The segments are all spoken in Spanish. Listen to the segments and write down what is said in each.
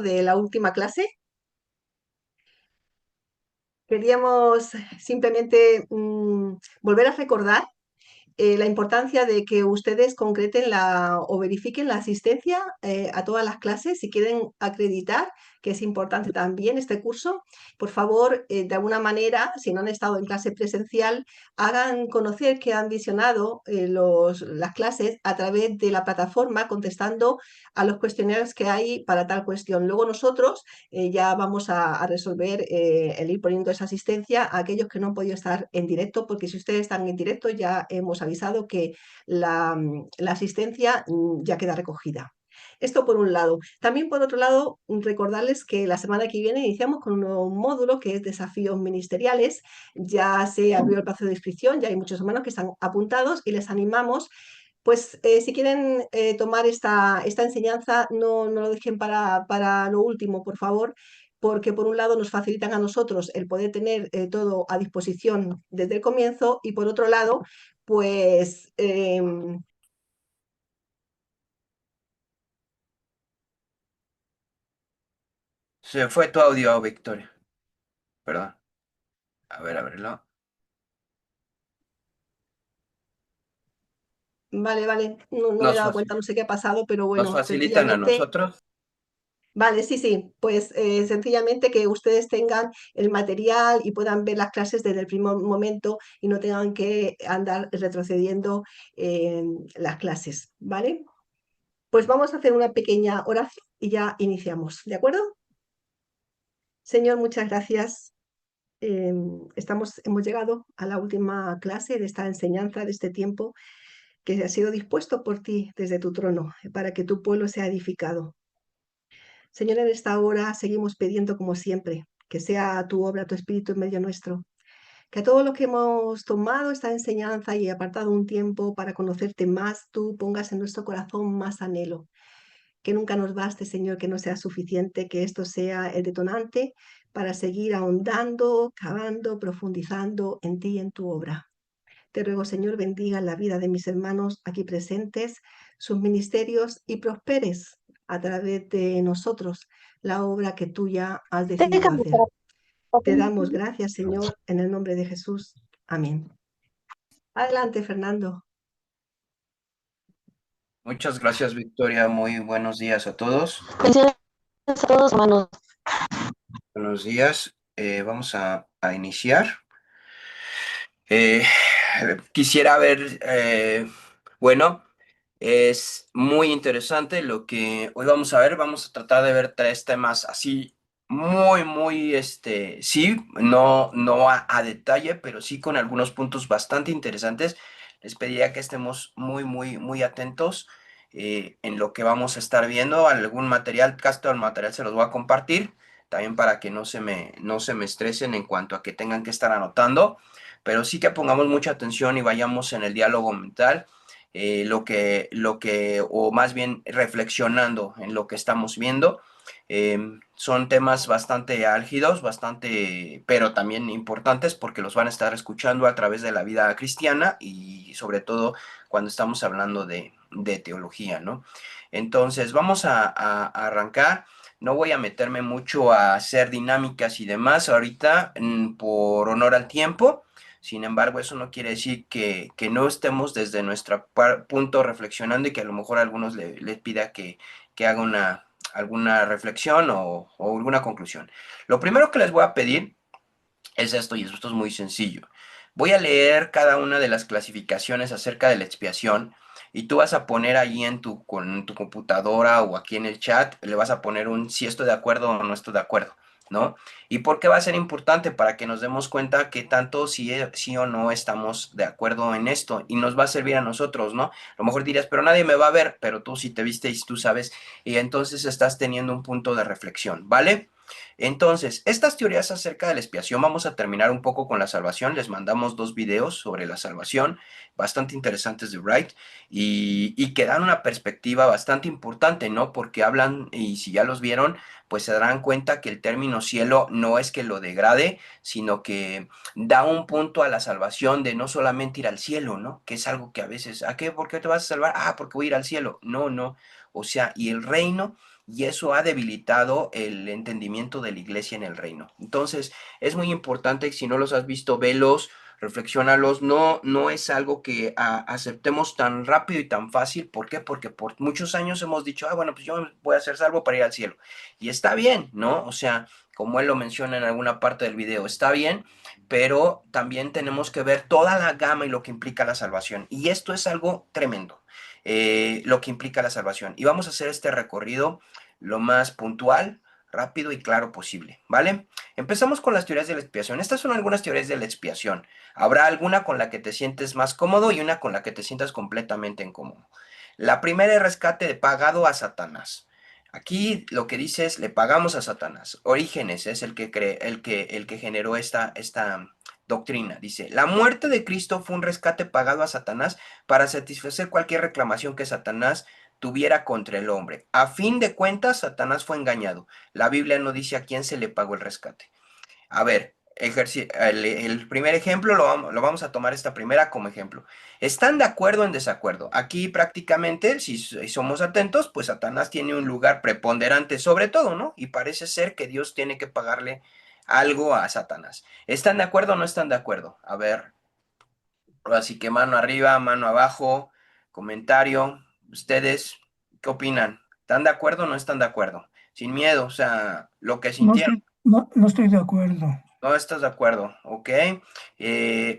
de la última clase. Queríamos simplemente volver a recordar la importancia de que ustedes concreten o verifiquen la asistencia a todas las clases. Si quieren acreditar, que es importante también este curso, por favor, de alguna manera, si no han estado en clase presencial, hagan conocer que han visionado las clases a través de la plataforma, contestando a los cuestionarios que hay para tal cuestión. Luego nosotros ya vamos a resolver el ir poniendo esa asistencia a aquellos que no han podido estar en directo, porque si ustedes están en directo ya hemos avisado que la asistencia ya queda recogida. Esto por un lado. También por otro lado, recordarles que la semana que viene iniciamos con un nuevo módulo que es desafíos ministeriales. Ya se abrió el plazo de inscripción, ya hay muchos hermanos que están apuntados y les animamos. Pues si quieren tomar esta enseñanza, no lo dejen para lo último, por favor, porque por un lado nos facilitan a nosotros el poder tener todo a disposición desde el comienzo y por otro lado, pues Se fue tu audio, Victoria. Perdón. A ver, ábrelo. vale, no me he Nos, dado faci- cuenta, no sé qué ha pasado, pero nos bueno, facilitan a sencillamente, nosotros. vale, sí, pues sencillamente que ustedes tengan el material y puedan ver las clases desde el primer momento y no tengan que andar retrocediendo en las clases, ¿vale? Pues vamos a hacer una pequeña oración y ya iniciamos, ¿de acuerdo? Señor, muchas gracias. Hemos llegado a la última clase de esta enseñanza, de este tiempo que ha sido dispuesto por ti desde tu trono para que tu pueblo sea edificado. Señor, en esta hora seguimos pidiendo como siempre que sea tu obra, tu espíritu en medio nuestro, que a todos los que hemos tomado esta enseñanza y apartado un tiempo para conocerte más, tú pongas en nuestro corazón más anhelo. Que nunca nos baste, Señor, que no sea suficiente, que esto sea el detonante para seguir ahondando, cavando, profundizando en ti y en tu obra. Te ruego, Señor, bendiga la vida de mis hermanos aquí presentes, sus ministerios y prosperes a través de nosotros la obra que tú ya has decidido Déjame hacer. para Te damos gracias, Señor, en el nombre de Jesús. Amén. Adelante, Fernando. Muchas gracias, Victoria. Muy buenos días a todos. bendiciones a todos, hermanos. Buenos días. Vamos a iniciar. Eh, Quisiera ver, bueno, es muy interesante lo que hoy vamos a ver. Vamos a tratar de ver tres temas así muy, sí, no a detalle, pero sí con algunos puntos bastante interesantes. Les pediría que estemos muy atentos en lo que vamos a estar viendo. Algún material, casi todo el material se los voy a compartir, también para que no se me estresen en cuanto a que tengan que estar anotando, pero sí que pongamos mucha atención y vayamos en el diálogo mental, o más bien reflexionando en lo que estamos viendo. Son temas bastante álgidos, pero también importantes porque los van a estar escuchando a través de la vida cristiana y sobre todo cuando estamos hablando de teología, ¿no? Entonces, vamos a arrancar. No voy a meterme mucho a hacer dinámicas y demás ahorita, por honor al tiempo. Sin embargo, eso no quiere decir que no estemos desde nuestro punto reflexionando y que a lo mejor a algunos les pida que haga alguna reflexión o alguna conclusión. Lo primero que les voy a pedir es esto, y esto es muy sencillo. Voy a leer cada una de las clasificaciones acerca de la expiación y tú vas a poner ahí con tu computadora o aquí en el chat, le vas a poner un si estoy de acuerdo o no estoy de acuerdo, ¿no? ¿Y por qué va a ser importante? Para que nos demos cuenta que tanto sí o no estamos de acuerdo en esto y nos va a servir a nosotros, ¿no? A lo mejor dirías, pero nadie me va a ver, pero tú sí te viste y tú sabes, y entonces estás teniendo un punto de reflexión, ¿vale? Entonces, estas teorías acerca de la expiación, vamos a terminar un poco con la salvación. Les mandamos dos videos sobre la salvación, bastante interesantes de Wright, y que dan una perspectiva bastante importante, ¿no? Porque hablan, y si ya los vieron, pues se darán cuenta que el término cielo no es que lo degrade, sino que da un punto a la salvación de no solamente ir al cielo, ¿no? Que es algo que a veces, ¿a qué? ¿Por qué te vas a salvar? Ah, porque voy a ir al cielo. No. O sea, y el reino y eso ha debilitado el entendimiento de la iglesia en el reino. Entonces, es muy importante, si no los has visto, velos, reflexiónalos, no es algo que aceptemos tan rápido y tan fácil. ¿Por qué? Porque por muchos años hemos dicho, bueno, pues yo voy a ser salvo para ir al cielo. Y está bien, ¿no? O sea, como él lo menciona en alguna parte del video, está bien, pero también tenemos que ver toda la gama y lo que implica la salvación. Y esto es algo tremendo, lo que implica la salvación. Y vamos a hacer este recorrido lo más puntual, rápido y claro posible, ¿vale? Empezamos con las teorías de la expiación. Estas son algunas teorías de la expiación. Habrá alguna con la que te sientes más cómodo y una con la que te sientas completamente incómodo. La primera es rescate de pagado a Satanás. Aquí lo que dice es, le pagamos a Satanás. Orígenes es el que cree, el que generó esta doctrina. Dice, la muerte de Cristo fue un rescate pagado a Satanás para satisfacer cualquier reclamación que Satanás tuviera contra el hombre. A fin de cuentas, Satanás fue engañado. La Biblia no dice a quién se le pagó el rescate. A ver, el primer ejemplo lo vamos a tomar esta primera como ejemplo. ¿Están de acuerdo o en desacuerdo? Aquí prácticamente, si somos atentos, pues Satanás tiene un lugar preponderante sobre todo, ¿no? Y parece ser que Dios tiene que pagarle algo a Satanás. ¿Están de acuerdo o no están de acuerdo? A ver, así que mano arriba, mano abajo, comentario. ¿Ustedes qué opinan? ¿Están de acuerdo o no están de acuerdo? Sin miedo, o sea, lo que No sintieron. estoy, no estoy de acuerdo. No estás de acuerdo, ok.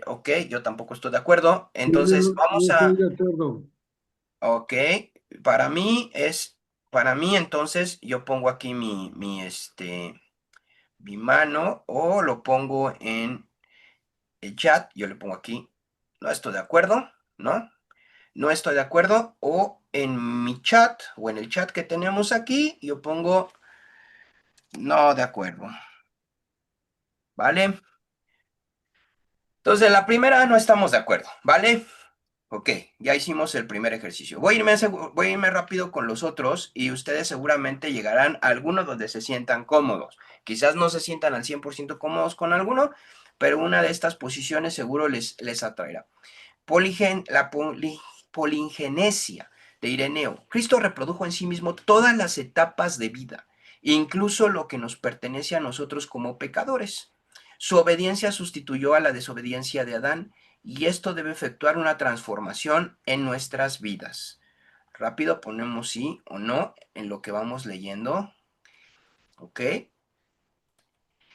Ok, yo tampoco estoy de acuerdo. Yo Entonces, no vamos estoy a, de acuerdo. ok, para mí es, para mí entonces yo pongo aquí mi mano o lo pongo en el chat, yo le pongo aquí, no estoy de acuerdo, ¿no? No estoy de acuerdo o en mi chat o en el chat que tenemos aquí, yo pongo no de acuerdo, ¿vale? Entonces, la primera no estamos de acuerdo, ¿vale? Ok, ya hicimos el primer ejercicio. Voy a irme rápido con los otros y ustedes seguramente llegarán a alguno donde se sientan cómodos. Quizás no se sientan al 100% cómodos con alguno, pero una de estas posiciones seguro les atraerá. Polingenesia de Ireneo. Cristo reprodujo en sí mismo todas las etapas de vida, incluso lo que nos pertenece a nosotros como pecadores. Su obediencia sustituyó a la desobediencia de Adán y esto debe efectuar una transformación en nuestras vidas. Rápido ponemos sí o no en lo que vamos leyendo. ¿Ok?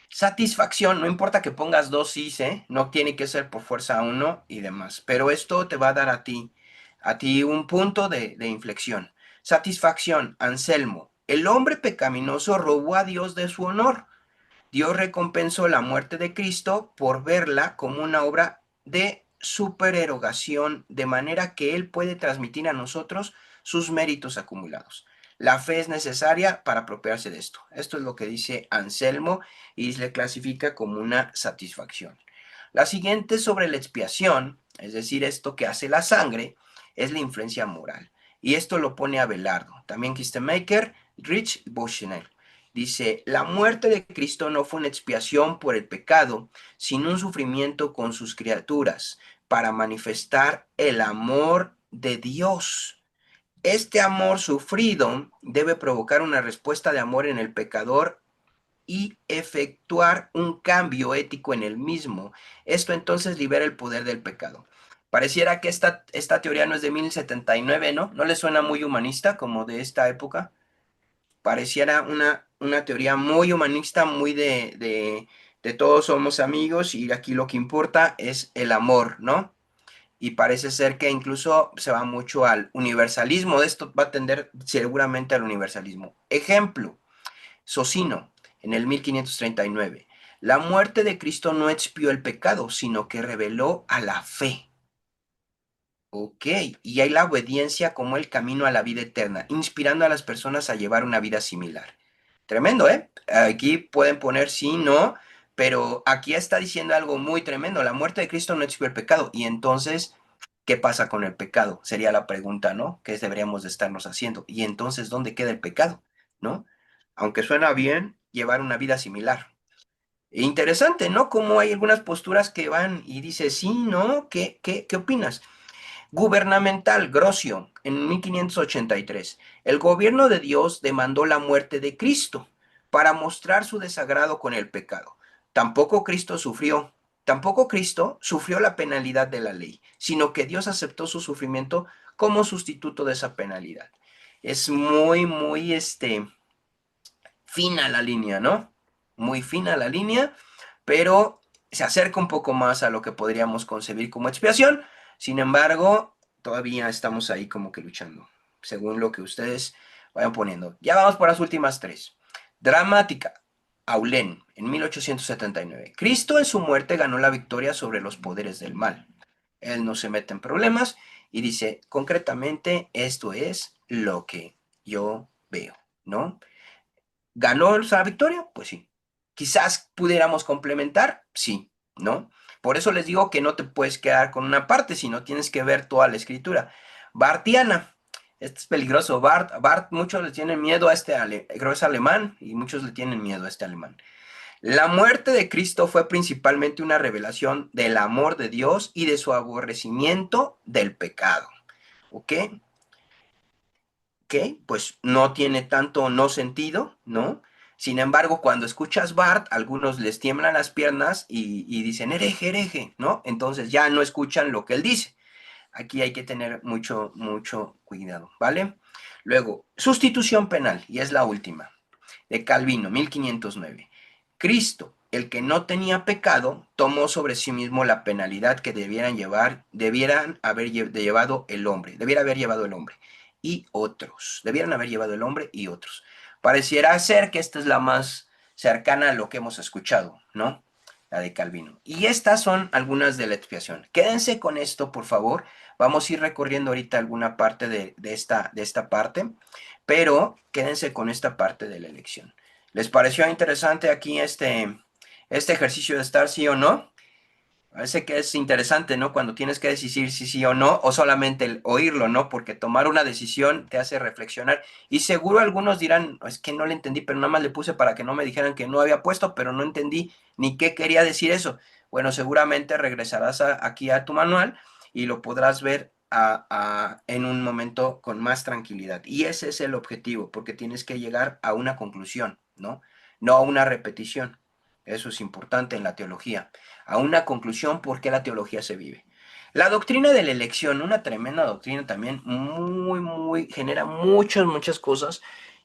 Satisfacción, no importa que pongas dos sís, ¿eh? No tiene que ser por fuerza uno y demás, pero esto te va a dar a ti un punto de inflexión. Satisfacción, Anselmo. El hombre pecaminoso robó a Dios de su honor. Dios recompensó la muerte de Cristo por verla como una obra de supererogación, de manera que Él puede transmitir a nosotros sus méritos acumulados. La fe es necesaria para apropiarse de esto. Esto es lo que dice Anselmo y se le clasifica como una satisfacción. La siguiente sobre la expiación, es decir, esto que hace la sangre, es la influencia moral. Y esto lo pone Abelardo, también Kistemaker, Rich y Bushnell. Dice, la muerte de Cristo no fue una expiación por el pecado, sino un sufrimiento con sus criaturas para manifestar el amor de Dios. Este amor sufrido debe provocar una respuesta de amor en el pecador y efectuar un cambio ético en el mismo. Esto entonces libera el poder del pecado. Pareciera que esta teoría no es de 1079, ¿no? ¿No le suena muy humanista como de esta época? Pareciera una teoría muy humanista, muy de todos somos amigos y aquí lo que importa es el amor, ¿no? Y parece ser que incluso se va mucho al universalismo. De esto va a tender seguramente al universalismo. Ejemplo, Socino, en el 1539. La muerte de Cristo no expió el pecado, sino que reveló a la fe. Ok, y hay la obediencia como el camino a la vida eterna, inspirando a las personas a llevar una vida similar. Tremendo, ¿eh? Aquí pueden poner sí, no, pero aquí está diciendo algo muy tremendo. La muerte de Cristo no expió el pecado. Y entonces, ¿qué pasa con el pecado? Sería la pregunta, ¿no? ¿Qué deberíamos de estarnos haciendo? Y entonces, ¿dónde queda el pecado? ¿No? Aunque suena bien, llevar una vida similar. Interesante, ¿no? Como hay algunas posturas que van y dice, sí, ¿no? ¿Qué opinas? Gubernamental, Grosio, en 1583. El gobierno de Dios demandó la muerte de Cristo para mostrar su desagrado con el pecado. Tampoco Cristo sufrió, tampoco Cristo sufrió la penalidad de la ley, sino que Dios aceptó su sufrimiento como sustituto de esa penalidad. Es muy fina la línea, ¿no? Muy fina la línea, pero se acerca un poco más a lo que podríamos concebir como expiación. Sin embargo, todavía estamos ahí como que luchando, según lo que ustedes vayan poniendo. Ya vamos por las últimas tres. Dramática. Aulén, en 1879. Cristo en su muerte ganó la victoria sobre los poderes del mal. Él no se mete en problemas y dice, concretamente, esto es lo que yo veo, ¿no? ¿Ganó esa victoria? Pues sí. Quizás pudiéramos complementar, sí, ¿no? Por eso les digo que no te puedes quedar con una parte, sino tienes que ver toda la escritura. Bartiana, este es peligroso. Bart, muchos le tienen miedo a este, creo que es alemán, y muchos le tienen miedo a este alemán. La muerte de Cristo fue principalmente una revelación del amor de Dios y de su aborrecimiento del pecado. ¿Ok? ¿Ok? Pues no tiene tanto no sentido, ¿no? Sin embargo, cuando escuchas Bart, algunos les tiemblan las piernas y dicen hereje, hereje, ¿no? Entonces ya no escuchan lo que él dice. Aquí hay que tener mucho cuidado, ¿vale? Luego, sustitución penal, y es la última, de Calvino, 1509. Cristo, el que no tenía pecado, tomó sobre sí mismo la penalidad que debieran haber llevado el hombre, debiera haber llevado el hombre y otros, debieran haber llevado el hombre y otros. Pareciera ser que esta es la más cercana a lo que hemos escuchado, ¿no? La de Calvino. Y estas son algunas de la expiación. Quédense con esto, por favor. Vamos a ir recorriendo ahorita alguna parte de esta parte, pero quédense con esta parte de la elección. ¿Les pareció interesante aquí este ejercicio de estar sí o no? Parece que es interesante, ¿no? Cuando tienes que decidir si sí o no, o solamente el oírlo, ¿no? Porque tomar una decisión te hace reflexionar. Y seguro algunos dirán, es que no le entendí, pero nada más le puse para que no me dijeran que no había puesto, pero no entendí ni qué quería decir eso. Bueno, seguramente regresarás aquí a tu manual y lo podrás ver en un momento con más tranquilidad. Y ese es el objetivo, porque tienes que llegar a una conclusión, ¿no? No a una repetición. Eso es importante en la teología. A una conclusión por qué la teología se vive. La doctrina de la elección, una tremenda doctrina también, genera muchas cosas.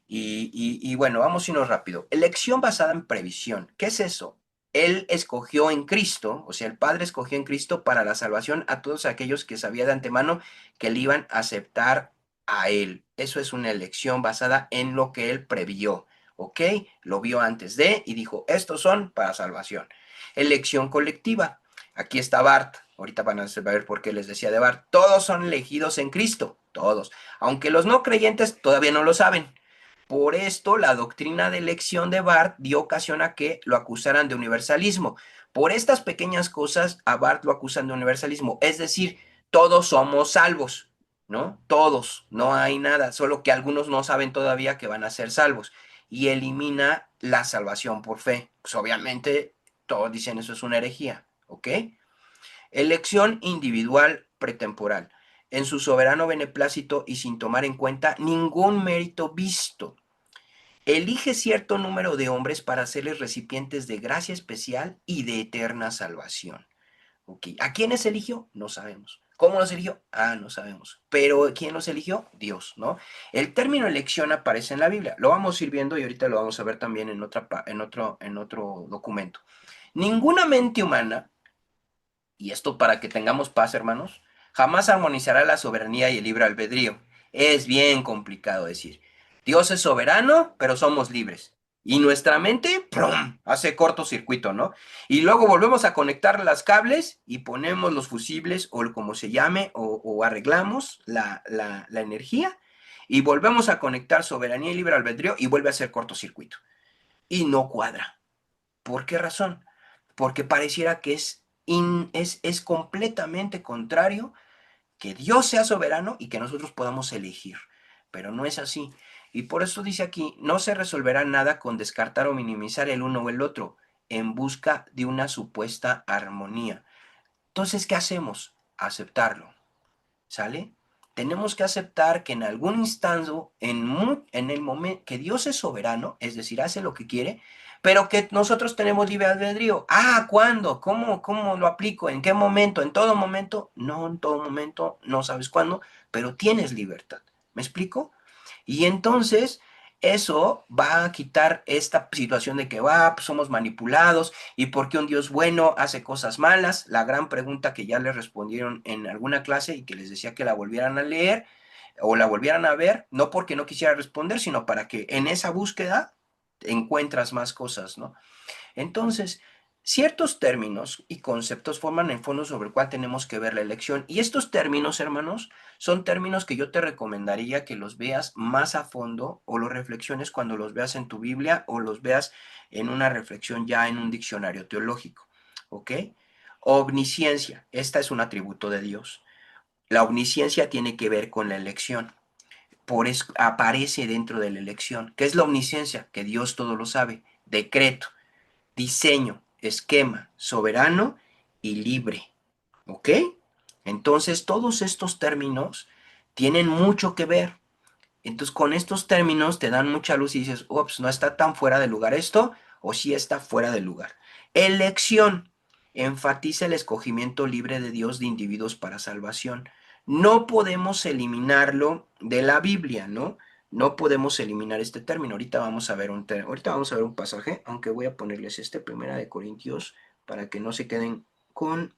Y bueno, vamos a irnos rápido. Elección basada en previsión. ¿Qué es eso? Él escogió en Cristo, o sea, el Padre escogió en Cristo para la salvación a todos aquellos que sabía de antemano que le iban a aceptar a Él. Eso es una elección basada en lo que Él previó, ¿ok? Lo vio antes de y dijo, estos son para salvación. Elección colectiva. Aquí está Bart. Ahorita van a ver por qué les decía de Bart. Todos son elegidos en Cristo, todos. Aunque los no creyentes todavía no lo saben. Por esto, la doctrina de elección de Barth dio ocasión a que lo acusaran de universalismo. Por estas pequeñas cosas, a Barth lo acusan de universalismo. Es decir, todos somos salvos, ¿no? Todos, no hay nada, solo que algunos no saben todavía que van a ser salvos. Y elimina la salvación por fe. Pues obviamente, todos dicen eso es una herejía, ¿ok? Elección individual pretemporal. En su soberano beneplácito y sin tomar en cuenta ningún mérito visto. Elige cierto número de hombres para hacerles recipientes de gracia especial y de eterna salvación. Okay. ¿A quiénes eligió? No sabemos. ¿Cómo los eligió? No sabemos. Pero ¿quién los eligió? Dios, ¿no? El término elección aparece en la Biblia. Lo vamos a ir viendo y ahorita lo vamos a ver también en otro documento. Ninguna mente humana, y esto para que tengamos paz, hermanos, jamás armonizará la soberanía y el libre albedrío. Es bien complicado decir. Dios es soberano, pero somos libres. Y nuestra mente, ¡prum!, hace cortocircuito, ¿no? Y luego volvemos a conectar las cables y ponemos los fusibles o como se llame, o arreglamos la energía y volvemos a conectar soberanía y libre albedrío y vuelve a hacer cortocircuito. Y no cuadra. ¿Por qué razón? Porque pareciera que es completamente contrario que Dios sea soberano y que nosotros podamos elegir. Pero no es así. Y por eso dice aquí, no se resolverá nada con descartar o minimizar el uno o el otro en busca de una supuesta armonía. Entonces, ¿qué hacemos? Aceptarlo. ¿sale? Tenemos que aceptar que en algún instante, en el momento que Dios es soberano, es decir, hace lo que quiere, pero que nosotros tenemos libre albedrío. Ah, ¿cuándo? ¿Cómo lo aplico? ¿En qué momento? ¿En todo momento? No, en todo momento, no sabes cuándo, pero tienes libertad. ¿Me explico? Y entonces eso va a quitar esta situación de que pues somos manipulados y por qué un Dios bueno hace cosas malas. La gran pregunta que ya les respondieron en alguna clase y que les decía que la volvieran a leer o la volvieran a ver, no porque no quisiera responder, sino para que en esa búsqueda encuentras más cosas, ¿no? Entonces, ciertos términos y conceptos forman el fondo sobre el cual tenemos que ver la elección. Y estos términos, hermanos, son términos que yo te recomendaría que los veas más a fondo o los reflexiones cuando los veas en tu Biblia o los veas en una reflexión ya en un diccionario teológico. ¿Ok? Omnisciencia, esta es un atributo de Dios. La omnisciencia tiene que ver con la elección. Por eso aparece dentro de la elección. ¿Qué es la omnisciencia? Que Dios todo lo sabe. Decreto, diseño, esquema, soberano y libre. ¿Ok? Entonces, todos estos términos tienen mucho que ver. Entonces, con estos términos te dan mucha luz y dices, ups, no está tan fuera de lugar esto, o sí está fuera de lugar. Elección enfatiza el escogimiento libre de Dios de individuos para salvación. No podemos eliminarlo de la Biblia, ¿no? No podemos eliminar este término. Ahorita vamos a ver un pasaje, aunque voy a ponerles Primera de Corintios, para que no se queden con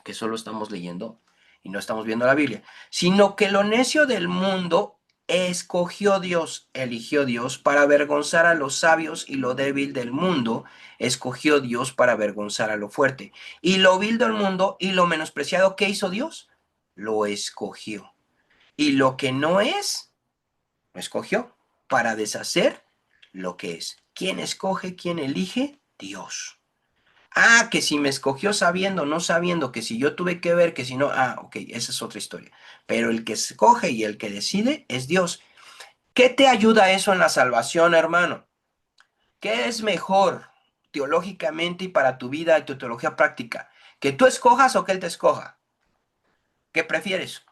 que solo estamos leyendo y no estamos viendo la Biblia, sino que lo necio del mundo eligió Dios para avergonzar a los sabios, y lo débil del mundo escogió Dios para avergonzar a lo fuerte. Y lo vil del mundo y lo menospreciado, ¿qué hizo Dios? Lo escogió. Y lo que no es, lo escogió para deshacer lo que es. ¿Quién escoge? ¿Quién elige? Dios. Ah, que si me escogió sabiendo, no sabiendo, que si yo tuve que ver, que si no, ok, esa es otra historia. Pero el que escoge y el que decide es Dios. ¿Qué te ayuda eso en la salvación, hermano? ¿Qué es mejor teológicamente y para tu vida y tu teología práctica? ¿Que tú escojas o que Él te escoja? ¿Qué prefieres?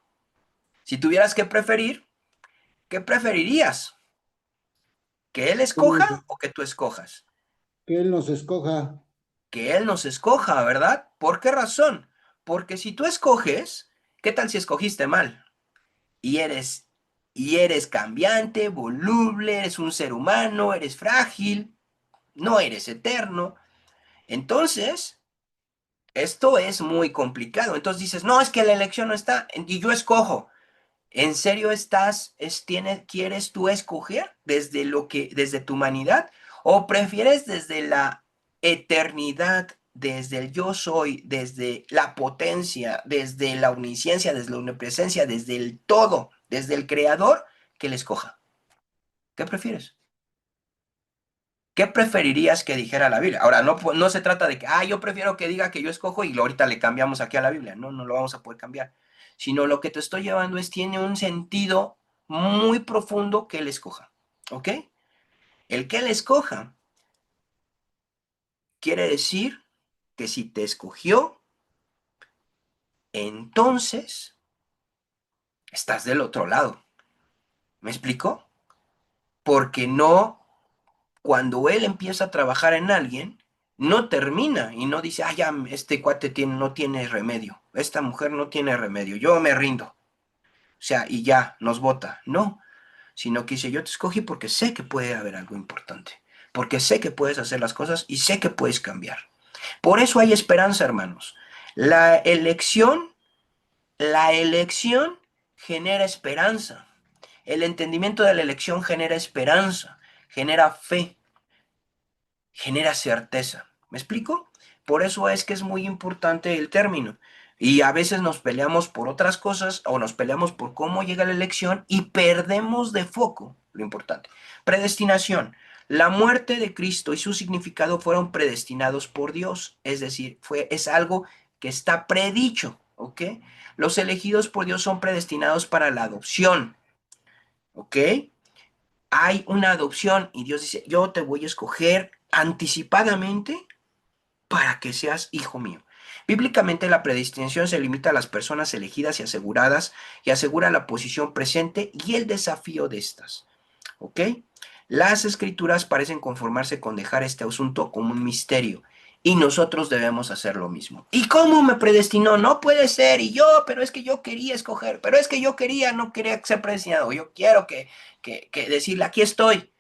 Si tuvieras que preferir, ¿qué preferirías? ¿Que Él Que Él nos, escoja o que tú escojas? que Él nos escoja. Que Él nos escoja, ¿verdad? ¿Por qué razón? Porque si tú escoges, ¿qué tal si escogiste mal? Y eres cambiante, voluble, eres un ser humano, eres frágil, no eres eterno. Entonces, esto es muy complicado. Entonces dices, no, es que la elección no está y yo escojo. ¿En serio quieres tú escoger desde tu humanidad? ¿O prefieres desde la eternidad, desde el yo soy, desde la potencia, desde la omnisciencia, desde la omnipresencia, desde el todo, desde el creador, que le escoja? ¿Qué prefieres? ¿Qué preferirías que dijera la Biblia? Ahora, no se trata de que, yo prefiero que diga que yo escojo y ahorita le cambiamos aquí a la Biblia. No, no lo vamos a poder cambiar. Sino lo que te estoy llevando tiene un sentido muy profundo que él escoja. ¿Ok? El que él escoja quiere decir que si te escogió, entonces estás del otro lado. ¿Me explico? Porque no, cuando él empieza a trabajar en alguien, no termina y no dice, ya, este cuate no tiene remedio, esta mujer no tiene remedio, yo me rindo. O sea, y ya, nos vota. No, sino que dice, yo te escogí porque sé que puede haber algo importante, porque sé que puedes hacer las cosas y sé que puedes cambiar. Por eso hay esperanza, hermanos. La elección, la elección genera esperanza. El entendimiento de la elección genera esperanza, genera fe, genera certeza. ¿Me explico? Por eso es que es muy importante el término. Y a veces nos peleamos por otras cosas o nos peleamos por cómo llega la elección y perdemos de foco lo importante. Predestinación. La muerte de Cristo y su significado fueron predestinados por Dios. Es decir, es algo que está predicho. ¿Ok? Los elegidos por Dios son predestinados para la adopción. ¿Ok? Hay una adopción y Dios dice, yo te voy a escoger anticipadamente para que seas hijo mío. Bíblicamente, la predestinación se limita a las personas elegidas y aseguradas y asegura la posición presente y el desafío de estas. ¿Ok? Las escrituras parecen conformarse con dejar este asunto como un misterio y nosotros debemos hacer lo mismo. ¿Y cómo me predestinó? No puede ser. Y yo, pero es que yo quería escoger, pero es que yo quería, no quería ser predestinado. Yo quiero que decirle, aquí estoy.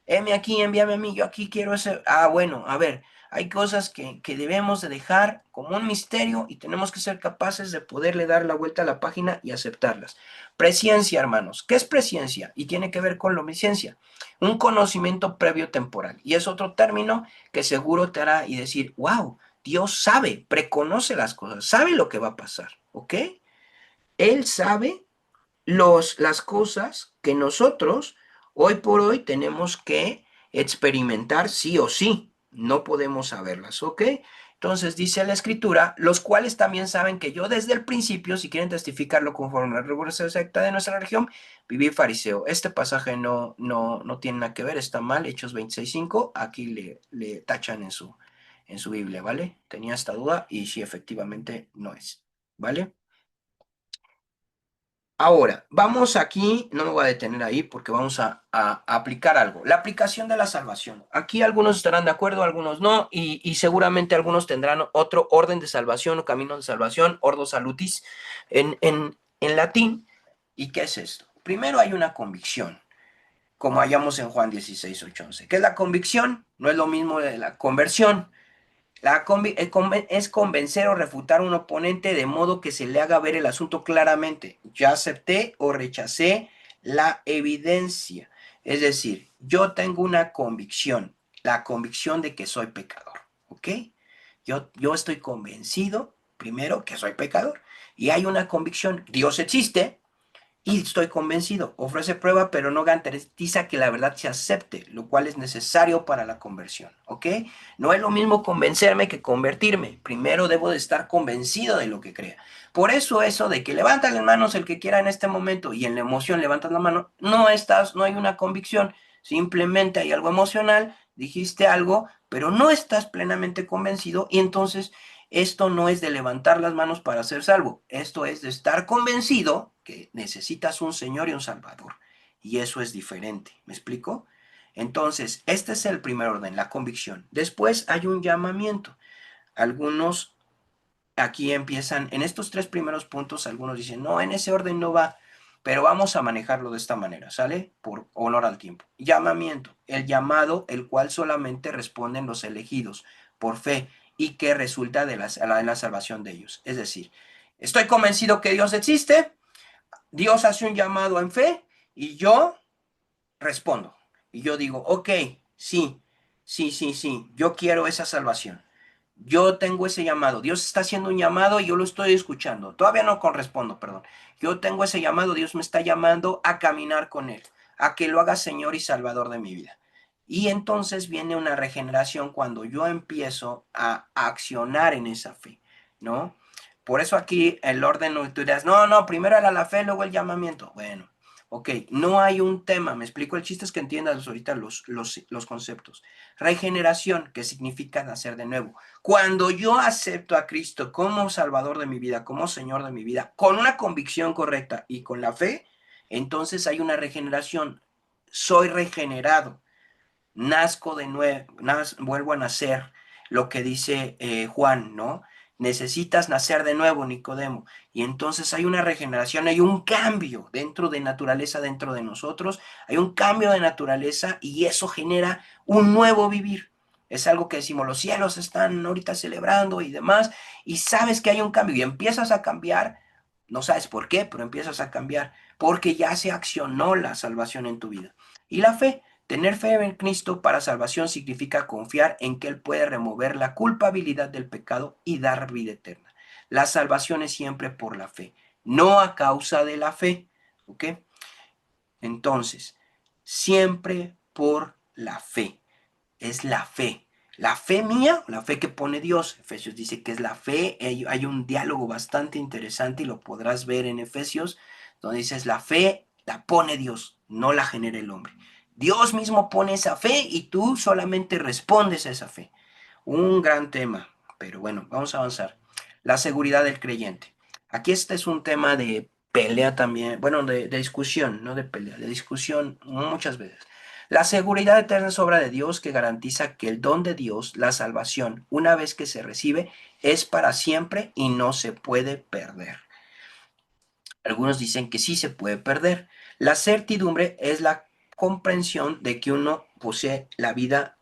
Heme aquí, envíame a mí, yo aquí quiero ese. Ah, bueno, a ver, hay cosas que debemos de dejar como un misterio y tenemos que ser capaces de poderle dar la vuelta a la página y aceptarlas. Presciencia, hermanos. ¿Qué es presciencia? Y tiene que ver con la omnisciencia. Un conocimiento previo temporal. Y es otro término que seguro te hará y decir, wow, Dios sabe, preconoce las cosas, sabe lo que va a pasar, ¿ok? Él sabe las cosas que nosotros hoy por hoy tenemos que experimentar sí o sí. No podemos saberlas, ¿ok? Entonces dice la escritura, los cuales también saben que yo desde el principio, si quieren testificarlo conforme a la rigurosa secta de nuestra religión, viví fariseo. Este pasaje no tiene nada que ver, está mal, Hechos 26:5, aquí le tachan en su Biblia, ¿vale? Tenía esta duda y sí, efectivamente no es, ¿vale? Ahora, vamos aquí, no me voy a detener ahí porque vamos a aplicar algo. La aplicación de la salvación. Aquí algunos estarán de acuerdo, algunos no, y seguramente algunos tendrán otro orden de salvación o camino de salvación, ordo salutis, en latín. ¿Y qué es esto? Primero hay una convicción, como hallamos en Juan 16:8-11. ¿Qué es la convicción? No es lo mismo de la conversión. Es convencer o refutar a un oponente de modo que se le haga ver el asunto claramente. Ya acepté o rechacé la evidencia. Es decir, yo tengo una convicción, la convicción de que soy pecador. ¿Ok? Yo estoy convencido, primero, que soy pecador. Y hay una convicción, Dios existe, y estoy convencido, ofrece prueba, pero no garantiza que la verdad se acepte, lo cual es necesario para la conversión, ¿ok? No es lo mismo convencerme que convertirme. Primero debo de estar convencido de lo que crea. Por eso de que levanta las manos el que quiera en este momento y en la emoción levantas la mano, no hay una convicción, simplemente hay algo emocional, dijiste algo, pero no estás plenamente convencido y entonces esto no es de levantar las manos para ser salvo, esto es de estar convencido que necesitas un Señor y un Salvador. Y eso es diferente, ¿me explico? Entonces, este es el primer orden, la convicción. Después hay un llamamiento. Algunos aquí empiezan, en estos tres primeros puntos, algunos dicen, no, en ese orden no va, pero vamos a manejarlo de esta manera, ¿sale? Por honor al tiempo. Llamamiento, el llamado, el cual solamente responden los elegidos por fe y que resulta de la salvación de ellos. Es decir, estoy convencido que Dios existe, Dios hace un llamado en fe y yo respondo. Y yo digo, ok, sí, sí, yo quiero esa salvación. Yo tengo ese llamado. Dios está haciendo un llamado y yo lo estoy escuchando. Todavía no correspondo, perdón. Yo tengo ese llamado, Dios me está llamando a caminar con Él, a que lo haga Señor y Salvador de mi vida. Y entonces viene una regeneración cuando yo empiezo a accionar en esa fe, ¿no? Por eso aquí el orden, tú dirás, no, primero era la fe, luego el llamamiento. Bueno, ok, no hay un tema, me explico, el chiste es que entiendas ahorita los conceptos. Regeneración, que significa nacer de nuevo. Cuando yo acepto a Cristo como Salvador de mi vida, como Señor de mi vida, con una convicción correcta y con la fe, entonces hay una regeneración. Soy regenerado, nazco de nuevo, vuelvo a nacer, lo que dice Juan, ¿no? Necesitas nacer de nuevo, Nicodemo. Y entonces hay una regeneración, hay un cambio dentro de naturaleza, dentro de nosotros, hay un cambio de naturaleza y eso genera un nuevo vivir. Es algo que decimos, los cielos están ahorita celebrando y demás, y sabes que hay un cambio y empiezas a cambiar, no sabes por qué, pero empiezas a cambiar, porque ya se accionó la salvación en tu vida. Y la fe, tener fe en Cristo para salvación significa confiar en que Él puede remover la culpabilidad del pecado y dar vida eterna. La salvación es siempre por la fe, no a causa de la fe. ¿Ok? Entonces, siempre por la fe. Es la fe. La fe mía, la fe que pone Dios. Efesios dice que es la fe. Hay un diálogo bastante interesante y lo podrás ver en Efesios, donde dices la fe la pone Dios, no la genera el hombre. Dios mismo pone esa fe y tú solamente respondes a esa fe. Un gran tema, pero bueno, vamos a avanzar. La seguridad del creyente. Aquí este es un tema de pelea también, bueno, de discusión, no de pelea, de discusión muchas veces. La seguridad eterna es obra de Dios que garantiza que el don de Dios, la salvación, una vez que se recibe, es para siempre y no se puede perder. Algunos dicen que sí se puede perder. La certidumbre es la comprensión de que uno posee la vida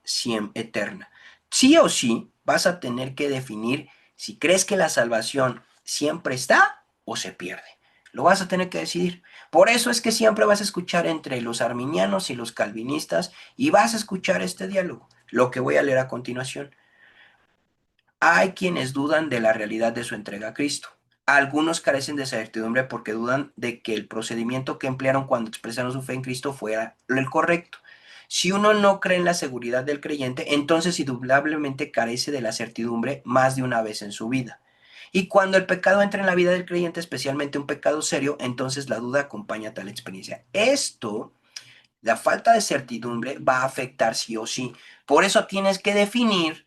eterna. Sí o sí vas a tener que definir si crees que la salvación siempre está o se pierde. Lo vas a tener que decidir. Por eso es que siempre vas a escuchar entre los arminianos y los calvinistas y vas a escuchar este diálogo, lo que voy a leer a continuación. Hay quienes dudan de la realidad de su entrega a Cristo. Algunos carecen de certidumbre porque dudan de que el procedimiento que emplearon cuando expresaron su fe en Cristo fuera el correcto. Si uno no cree en la seguridad del creyente, entonces indudablemente carece de la certidumbre más de una vez en su vida. Y cuando el pecado entra en la vida del creyente, especialmente un pecado serio, entonces la duda acompaña tal experiencia. Esto, la falta de certidumbre, va a afectar sí o sí. Por eso tienes que definir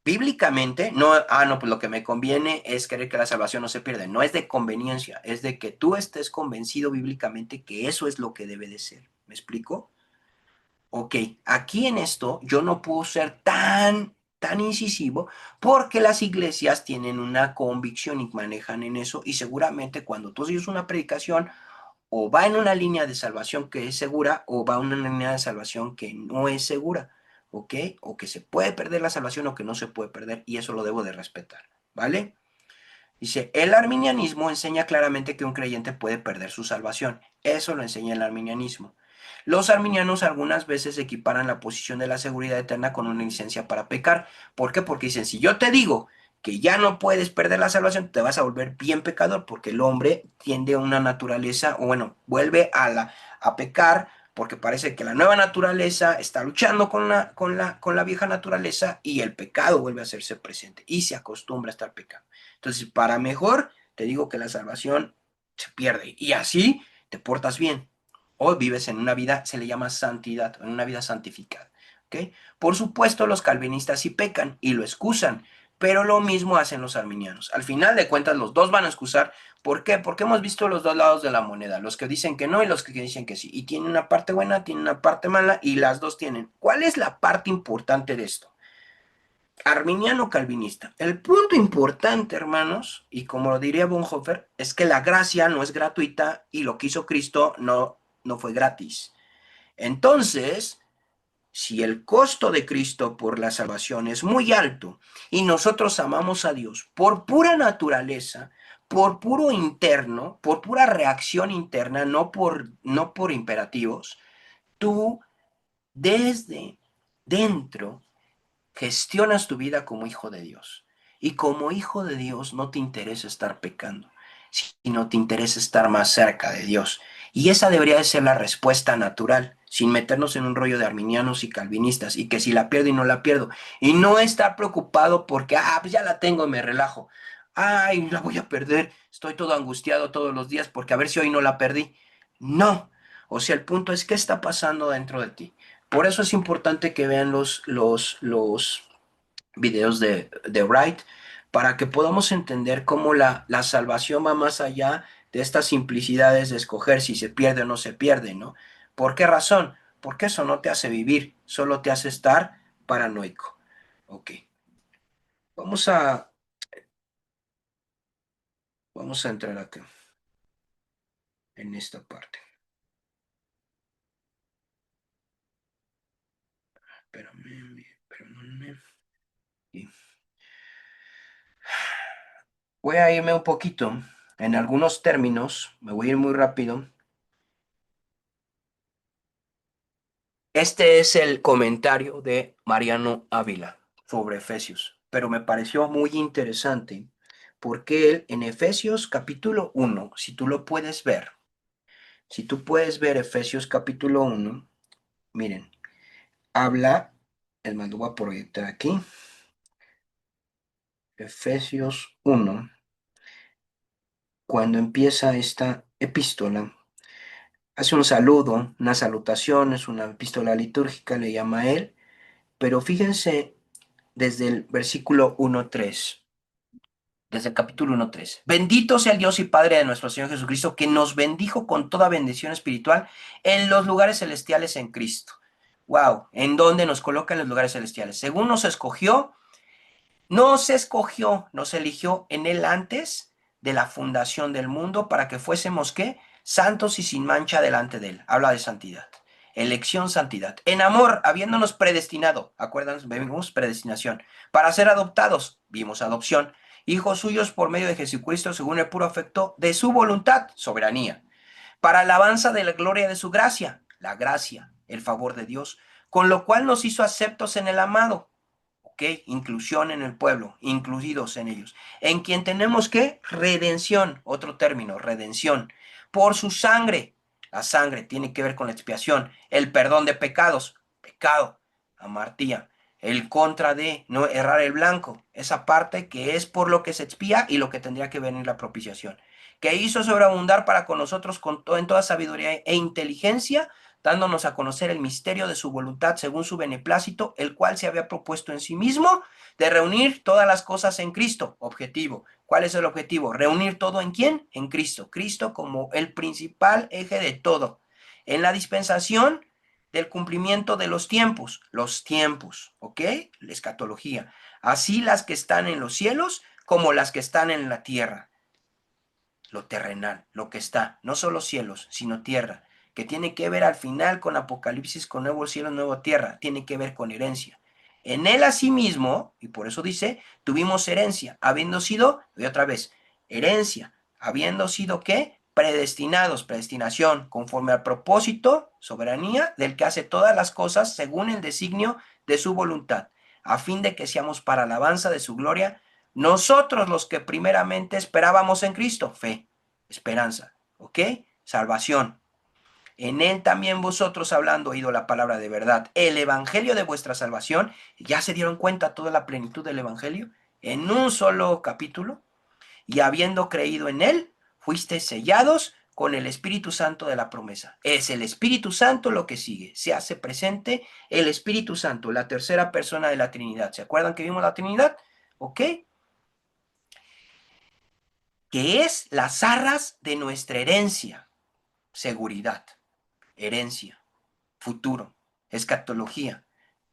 bíblicamente, no, no, pues lo que me conviene es creer que la salvación no se pierde. No es de conveniencia, es de que tú estés convencido bíblicamente que eso es lo que debe de ser. ¿Me explico? Ok, aquí en esto yo no puedo ser tan incisivo porque las iglesias tienen una convicción y manejan en eso y seguramente cuando tú oyes una predicación o va en una línea de salvación que es segura o va en una línea de salvación que no es segura, ¿ok? O que se puede perder la salvación o que no se puede perder y eso lo debo de respetar, ¿vale? Dice, el arminianismo enseña claramente que un creyente puede perder su salvación. Eso lo enseña el arminianismo. Los arminianos algunas veces equiparan la posición de la seguridad eterna con una licencia para pecar. ¿Por qué? Porque dicen, si yo te digo que ya no puedes perder la salvación, te vas a volver bien pecador, porque el hombre tiende a una naturaleza, o bueno, vuelve a pecar, porque parece que la nueva naturaleza está luchando con la vieja naturaleza y el pecado vuelve a hacerse presente y se acostumbra a estar pecando. Entonces, para mejor, te digo que la salvación se pierde y así te portas bien. O vives en una vida, se le llama santidad, en una vida santificada. ¿Ok? Por supuesto, los calvinistas sí pecan y lo excusan, pero lo mismo hacen los arminianos. Al final de cuentas, los dos van a excusar. ¿Por qué? Porque hemos visto los dos lados de la moneda, los que dicen que no y los que dicen que sí. Y tienen una parte buena, tienen una parte mala y las dos tienen. ¿Cuál es la parte importante de esto? Arminiano calvinista. El punto importante, hermanos, y como lo diría Bonhoeffer, es que la gracia no es gratuita y lo que hizo Cristo no fue gratis. Entonces, si el costo de Cristo por la salvación es muy alto y nosotros amamos a Dios por pura naturaleza, por puro interno, por pura reacción interna, no por imperativos, tú desde dentro gestionas tu vida como hijo de Dios. Y como hijo de Dios no te interesa estar pecando, sino te interesa estar más cerca de Dios. Y esa debería de ser la respuesta natural, sin meternos en un rollo de arminianos y calvinistas, y que si la pierdo y no la pierdo. Y no estar preocupado porque, pues ya la tengo, me relajo. Ay, la voy a perder. Estoy todo angustiado todos los días porque a ver si hoy no la perdí. No. O sea, el punto es qué está pasando dentro de ti. Por eso es importante que vean los videos de Wright para que podamos entender cómo la salvación va más allá de estas simplicidades de escoger si se pierde o no se pierde, ¿no? ¿Por qué razón? Porque eso no te hace vivir, solo te hace estar paranoico. Ok, vamos a, vamos a entrar acá, en esta parte. Espérame. Y voy a irme un poquito en algunos términos, me voy a ir muy rápido. Este es el comentario de Mariano Ávila sobre Efesios, pero me pareció muy interesante porque él en Efesios capítulo 1, si tú puedes ver Efesios capítulo 1, miren, habla, el mando voy a proyectar aquí, Efesios 1, cuando empieza esta epístola, hace un saludo, una salutación, es una epístola litúrgica, le llama a él, pero fíjense desde el versículo 1.3. desde el capítulo 1:3. Bendito sea el Dios y Padre de nuestro Señor Jesucristo, que nos bendijo con toda bendición espiritual en los lugares celestiales en Cristo. Wow, ¿en dónde nos coloca en los lugares celestiales? Según nos escogió, nos eligió en Él antes de la fundación del mundo para que fuésemos, ¿qué? Santos y sin mancha delante de Él. Habla de santidad. Elección, santidad. En amor, habiéndonos predestinado, acuérdense, vimos predestinación, para ser adoptados, vimos adopción, hijos suyos por medio de Jesucristo según el puro afecto de su voluntad, soberanía, para alabanza de la gloria de su gracia, la gracia, el favor de Dios, con lo cual nos hizo aceptos en el amado. ¿Ok? Inclusión en el pueblo, incluidos en ellos, en quien tenemos que redención, otro término, redención, por su sangre. La sangre tiene que ver con la expiación, el perdón de pecados, pecado, amartía, el contra de no errar el blanco, esa parte que es por lo que se expía y lo que tendría que venir la propiciación, que hizo sobreabundar para con nosotros en toda sabiduría e inteligencia, dándonos a conocer el misterio de su voluntad según su beneplácito, el cual se había propuesto en sí mismo de reunir todas las cosas en Cristo. Objetivo. ¿Cuál es el objetivo? Reunir todo ¿en quién? En Cristo. Cristo como el principal eje de todo. En la dispensación del cumplimiento de los tiempos, ¿ok? La escatología. Así las que están en los cielos como las que están en la tierra. Lo terrenal, lo que está, no solo cielos, sino tierra, que tiene que ver al final con Apocalipsis, con nuevo cielo, nueva tierra, tiene que ver con herencia. En él asimismo, y por eso dice, tuvimos herencia, habiendo sido, y otra vez, herencia, habiendo sido ¿qué? Predestinados, predestinación, conforme al propósito, soberanía, del que hace todas las cosas según el designio de su voluntad, a fin de que seamos para alabanza de su gloria, nosotros los que primeramente esperábamos en Cristo, fe, esperanza, ¿ok? Salvación. En él también vosotros, hablando, oído la palabra de verdad, el evangelio de vuestra salvación, ya se dieron cuenta toda la plenitud del evangelio en un solo capítulo, y habiendo creído en él, fuisteis sellados con el Espíritu Santo de la promesa. Es el Espíritu Santo lo que sigue. Se hace presente el Espíritu Santo, la tercera persona de la Trinidad. ¿Se acuerdan que vimos la Trinidad? ¿Ok? Que es las arras de nuestra herencia, seguridad, herencia, futuro, escatología,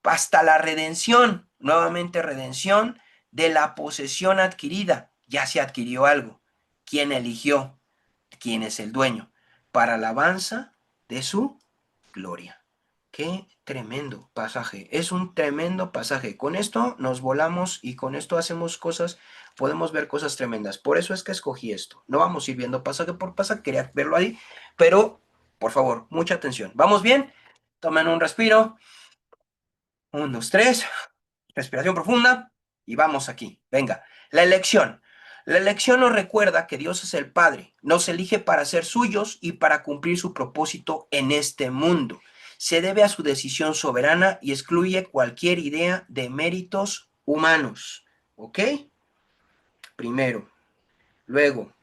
hasta la redención, nuevamente redención de la posesión adquirida, ya se adquirió algo, quién eligió, quién es el dueño, para alabanza de su gloria. Qué tremendo pasaje, es un tremendo pasaje. Con esto nos volamos y con esto hacemos cosas, podemos ver cosas tremendas. Por eso es que escogí esto. No vamos a ir viendo pasaje por pasaje, quería verlo ahí, pero por favor, mucha atención. ¿Vamos bien? Tomen un respiro. 1, 2, 3. Respiración profunda y vamos aquí. Venga, la elección. La elección nos recuerda que Dios es el Padre, nos elige para ser suyos y para cumplir su propósito en este mundo. Se debe a su decisión soberana y excluye cualquier idea de méritos humanos. ¿Ok? Primero. Luego.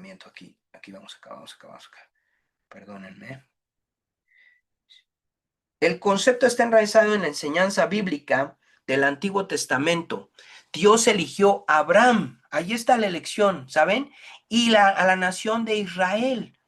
Miento aquí. Aquí vamos acá, vamos acá, vamos acá. Perdónenme. El concepto está enraizado en la enseñanza bíblica del Antiguo Testamento. Dios eligió a Abraham, ahí está la elección, ¿saben? Y a la nación de Israel,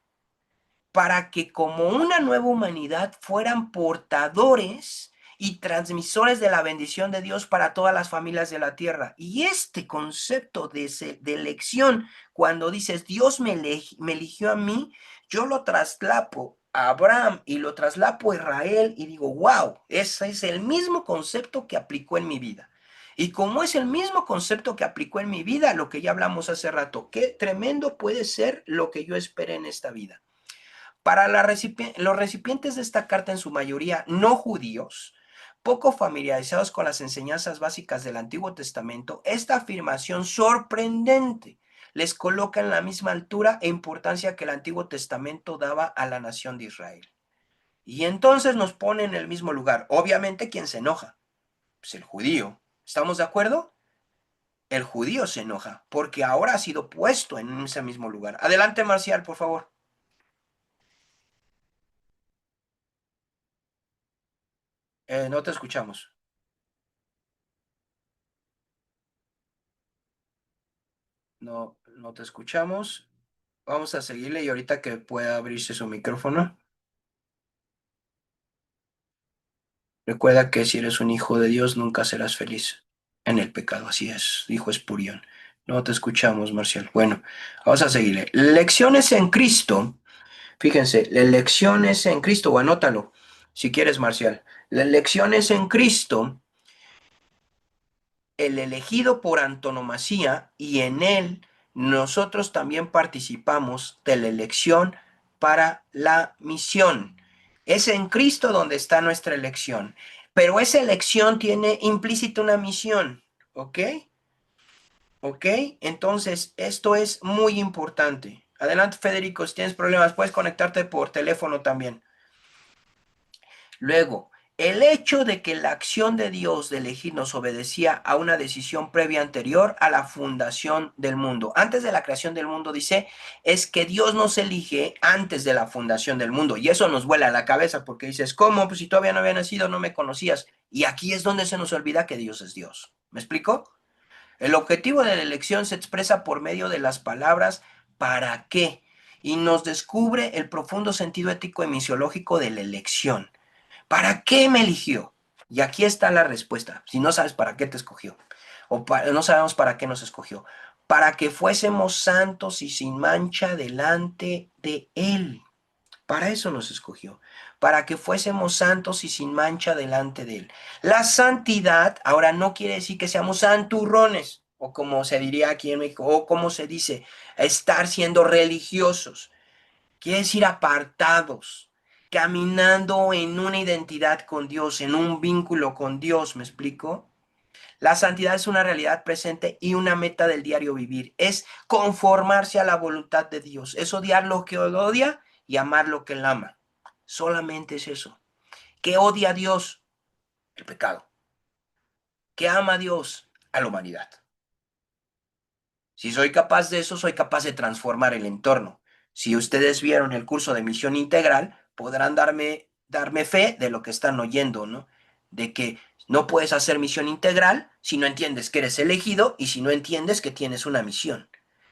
para que como una nueva humanidad fueran portadores y transmisores de la bendición de Dios para todas las familias de la tierra. Y este concepto de elección, cuando dices, Dios me eligió a mí, yo lo traslapo a Abraham y lo traslapo a Israel y digo, wow, ese es el mismo concepto que aplicó en mi vida. Y como es el mismo concepto que aplicó en mi vida, lo que ya hablamos hace rato, qué tremendo puede ser lo que yo esperé en esta vida. Para los recipientes de esta carta, en su mayoría no judíos, poco familiarizados con las enseñanzas básicas del Antiguo Testamento, esta afirmación sorprendente les coloca en la misma altura e importancia que el Antiguo Testamento daba a la nación de Israel. Y entonces nos pone en el mismo lugar. Obviamente, ¿quién se enoja? Pues el judío. ¿Estamos de acuerdo? El judío se enoja porque ahora ha sido puesto en ese mismo lugar. Adelante, Marcial, por favor. No te escuchamos. No, no te escuchamos. Vamos a seguirle y ahorita que pueda abrirse su micrófono. Recuerda que si eres un hijo de Dios, nunca serás feliz en el pecado. Así es, dijo Espurión. No te escuchamos, Marcial. Bueno, vamos a seguirle. Lecciones en Cristo. Fíjense, lecciones en Cristo, o anótalo si quieres, Marcial. Las lecciones en Cristo, el elegido por antonomasia, y en él nosotros también participamos de la elección para la misión. Es en Cristo donde está nuestra elección, pero esa elección tiene implícita una misión, ¿ok? ¿Ok? Entonces, esto es muy importante. Adelante, Federico, si tienes problemas, puedes conectarte por teléfono también. Luego, el hecho de que la acción de Dios de elegirnos obedecía a una decisión previa anterior a la fundación del mundo. Antes de la creación del mundo, dice, es que Dios nos elige antes de la fundación del mundo. Y eso nos vuela a la cabeza porque dices, ¿cómo? Pues si todavía no había nacido, no me conocías. Y aquí es donde se nos olvida que Dios es Dios. ¿Me explico? El objetivo de la elección se expresa por medio de las palabras ¿para qué? Y nos descubre el profundo sentido ético y misiológico de la elección. ¿Para qué me eligió? Y aquí está la respuesta. Si no sabes para qué te escogió, no sabemos para qué nos escogió, para que fuésemos santos y sin mancha delante de Él. Para eso nos escogió, para que fuésemos santos y sin mancha delante de Él. La santidad ahora no quiere decir que seamos santurrones, o como se diría aquí en México, o como se dice, estar siendo religiosos. Quiere decir apartados, caminando en una identidad con Dios, en un vínculo con Dios, ¿me explico? La santidad es una realidad presente y una meta del diario vivir. Es conformarse a la voluntad de Dios. Es odiar lo que Él odia y amar lo que Él ama. Solamente es eso. ¿Qué odia a Dios? El pecado. ¿Qué ama a Dios? A la humanidad. Si soy capaz de eso, soy capaz de transformar el entorno. Si ustedes vieron el curso de misión integral, podrán darme fe de lo que están oyendo, ¿no? De que no puedes hacer misión integral si no entiendes que eres elegido y si no entiendes que tienes una misión.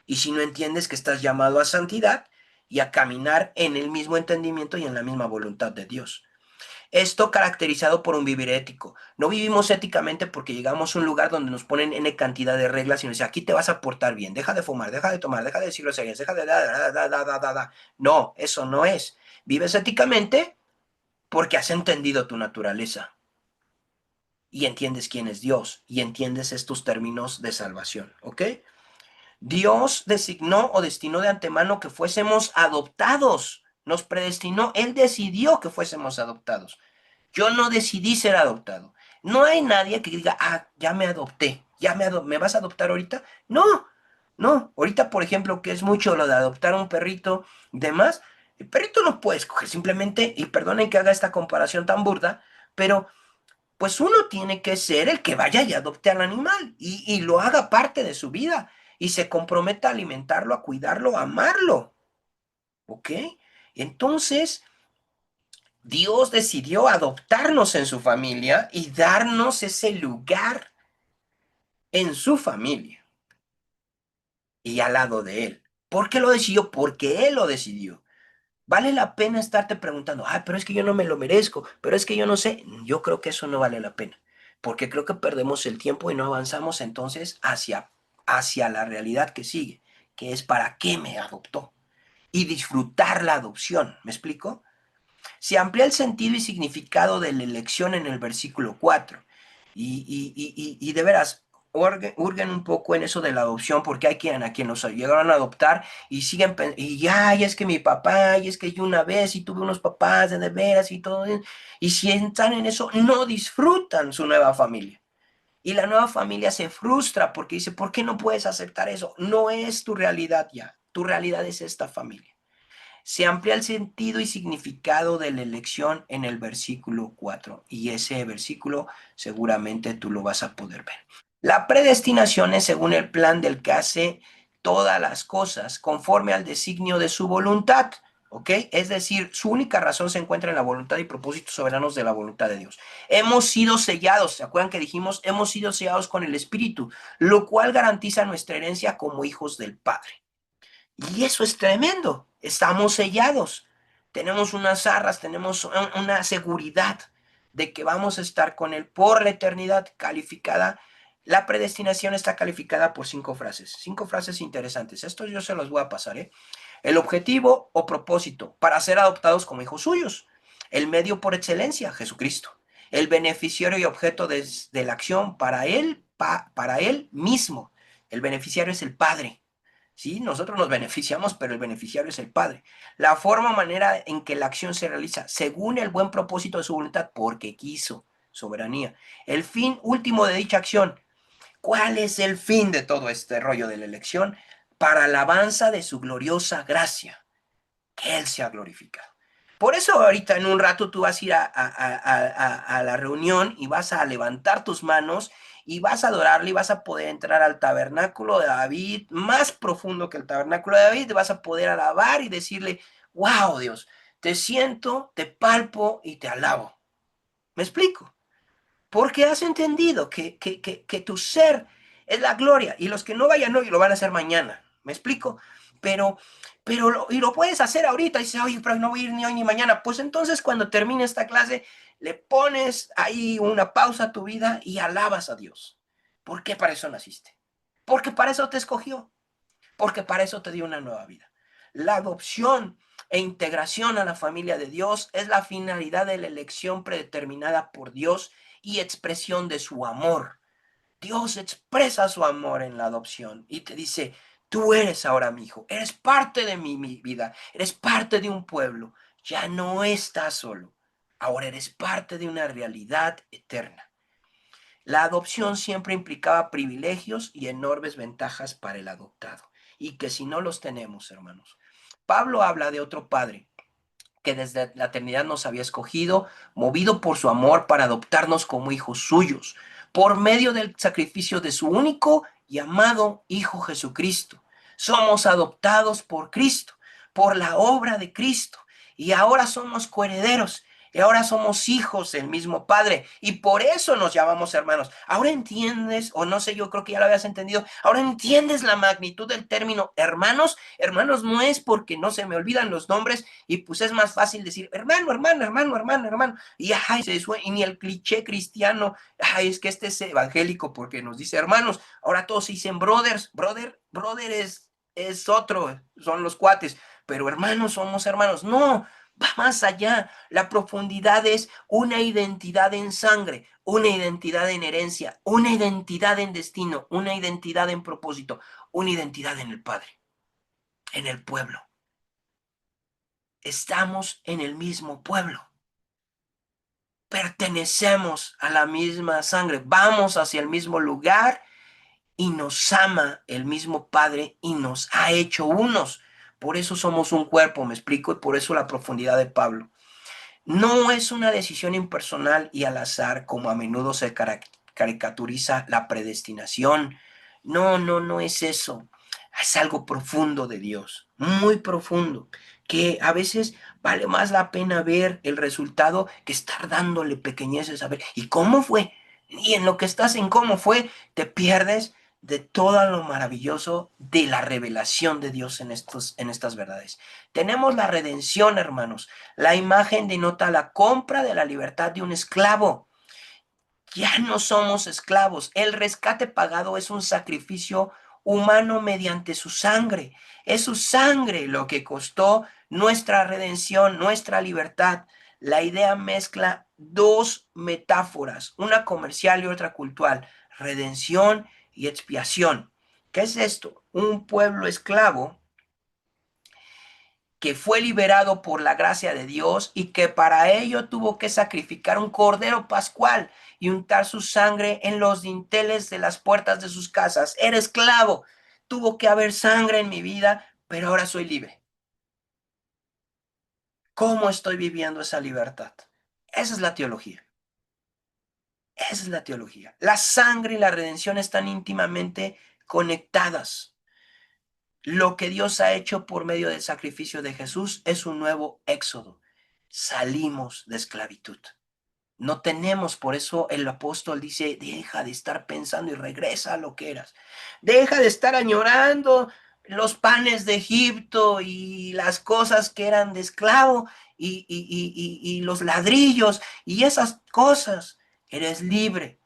Y si no entiendes que estás llamado a santidad y a caminar en el mismo entendimiento y en la misma voluntad de Dios. Esto caracterizado por un vivir ético. No vivimos éticamente porque llegamos a un lugar donde nos ponen N cantidad de reglas y nos dicen, aquí te vas a portar bien, deja de fumar, deja de tomar, deja de decir groserías, deja de da. No, eso no es. Vives éticamente porque has entendido tu naturaleza y entiendes quién es Dios y entiendes estos términos de salvación, ¿ok? Dios designó o destinó de antemano que fuésemos adoptados. Nos predestinó, Él decidió que fuésemos adoptados. Yo no decidí ser adoptado. No hay nadie que diga, ya me adopté, ¿me vas a adoptar ahorita? No, no. Ahorita, por ejemplo, que es mucho lo de adoptar un perrito y demás, el perrito no puede escoger simplemente, y perdonen que haga esta comparación tan burda, pero pues uno tiene que ser el que vaya y adopte al animal y lo haga parte de su vida y se comprometa a alimentarlo, a cuidarlo, a amarlo. ¿Ok? Entonces, Dios decidió adoptarnos en su familia y darnos ese lugar en su familia y al lado de Él. ¿Por qué lo decidió? Porque Él lo decidió. Vale la pena estarte preguntando, pero es que yo no me lo merezco, pero es que yo no sé. Yo creo que eso no vale la pena, porque creo que perdemos el tiempo y no avanzamos entonces hacia la realidad que sigue, que es para qué me adoptó y disfrutar la adopción. ¿Me explico? Se amplía el sentido y significado de la elección en el versículo 4. Y de veras, hurguen un poco en eso de la adopción, porque hay a quien los llegaron a adoptar y siguen, y es que mi papá, y es que yo una vez y tuve unos papás de veras y todo, y si están en eso, no disfrutan su nueva familia. Y la nueva familia se frustra porque dice, ¿por qué no puedes aceptar eso? No es tu realidad ya, tu realidad es esta familia. Se amplía el sentido y significado de la elección en el versículo 4 y ese versículo seguramente tú lo vas a poder ver. La predestinación es según el plan del que hace todas las cosas conforme al designio de su voluntad. ¿ok? Es decir, su única razón se encuentra en la voluntad y propósitos soberanos de la voluntad de Dios. Hemos sido sellados, ¿se acuerdan que dijimos? Hemos sido sellados con el Espíritu, lo cual garantiza nuestra herencia como hijos del Padre. Y eso es tremendo, estamos sellados, tenemos unas arras, tenemos una seguridad de que vamos a estar con Él por la eternidad calificada. La predestinación está calificada por 5 frases interesantes. Estos yo se los voy a pasar, ¿eh? El objetivo o propósito para ser adoptados como hijos suyos. El medio por excelencia, Jesucristo. El beneficiario y objeto de la acción para él mismo. El beneficiario es el Padre. Sí, nosotros nos beneficiamos, pero el beneficiario es el Padre. La forma o manera en que la acción se realiza, según el buen propósito de su voluntad, porque quiso, soberanía. El fin último de dicha acción. ¿Cuál es el fin de todo este rollo de la elección? Para alabanza de su gloriosa gracia, que Él sea glorificado. Por eso ahorita en un rato tú vas a ir a la reunión y vas a levantar tus manos y vas a adorarle y vas a poder entrar al tabernáculo de David, más profundo que el tabernáculo de David, y vas a poder alabar y decirle, wow, Dios, te siento, te palpo y te alabo. ¿Me explico? Porque has entendido que tu ser es la gloria y los que no vayan hoy lo van a hacer mañana. ¿Me explico? Pero, y lo puedes hacer ahorita y dices, oye, pero no voy a ir ni hoy ni mañana. Pues entonces cuando termine esta clase, le pones ahí una pausa a tu vida y alabas a Dios. ¿Por qué para eso naciste? Porque para eso te escogió. Porque para eso te dio una nueva vida. La adopción e integración a la familia de Dios es la finalidad de la elección predeterminada por Dios y expresión de su amor. Dios expresa su amor en la adopción y te dice, tú eres ahora mi hijo, eres parte de mi vida, eres parte de un pueblo, ya no estás solo, ahora eres parte de una realidad eterna. La adopción siempre implicaba privilegios y enormes ventajas para el adoptado, y que si no los tenemos, hermanos. Pablo habla de otro padre que desde la eternidad nos había escogido, movido por su amor para adoptarnos como hijos suyos, por medio del sacrificio de su único y amado Hijo Jesucristo. Somos adoptados por Cristo, por la obra de Cristo, y ahora somos coherederos. Y ahora somos hijos del mismo Padre y por eso nos llamamos hermanos. Ahora entiendes, o no sé, yo creo que ya lo habías entendido, ahora entiendes la magnitud del término hermanos. Hermanos no es porque no se me olvidan los nombres y pues es más fácil decir hermano, hermano, hermano, hermano, hermano. Y, ay, y ni el cliché cristiano, ay, es que este es evangélico porque nos dice hermanos. Ahora todos dicen brothers, brother es otro, son los cuates, pero hermanos somos hermanos. No, va más allá. La profundidad es una identidad en sangre, una identidad en herencia, una identidad en destino, una identidad en propósito, una identidad en el Padre, en el pueblo. Estamos en el mismo pueblo. Pertenecemos a la misma sangre. Vamos hacia el mismo lugar y nos ama el mismo Padre y nos ha hecho unos. Por eso somos un cuerpo, me explico, y por eso la profundidad de Pablo. No es una decisión impersonal y al azar como a menudo se caricaturiza la predestinación. No, no es eso. Es algo profundo de Dios, muy profundo, que a veces vale más la pena ver el resultado que estar dándole pequeñeces a ver. ¿Y cómo fue? Y en lo que estás en cómo fue, te pierdes de todo lo maravilloso de la revelación de Dios en estas verdades. Tenemos la redención, hermanos. La imagen denota la compra de la libertad de un esclavo. Ya no somos esclavos. El rescate pagado es un sacrificio humano mediante su sangre. Es su sangre lo que costó nuestra redención, nuestra libertad. La idea mezcla dos metáforas, una comercial y otra cultural, redención y expiación. ¿Qué es esto? Un pueblo esclavo que fue liberado por la gracia de Dios y que para ello tuvo que sacrificar un cordero pascual y untar su sangre en los dinteles de las puertas de sus casas. Era esclavo, tuvo que haber sangre en mi vida, pero ahora soy libre. ¿Cómo estoy viviendo esa libertad? Esa es la teología. Esa es la teología. La sangre y la redención están íntimamente conectadas. Lo que Dios ha hecho por medio del sacrificio de Jesús es un nuevo éxodo. Salimos de esclavitud. No tenemos, por eso el apóstol dice, deja de estar pensando y regresa a lo que eras. Deja de estar añorando los panes de Egipto y las cosas que eran de esclavo y los ladrillos y esas cosas. Eres libre.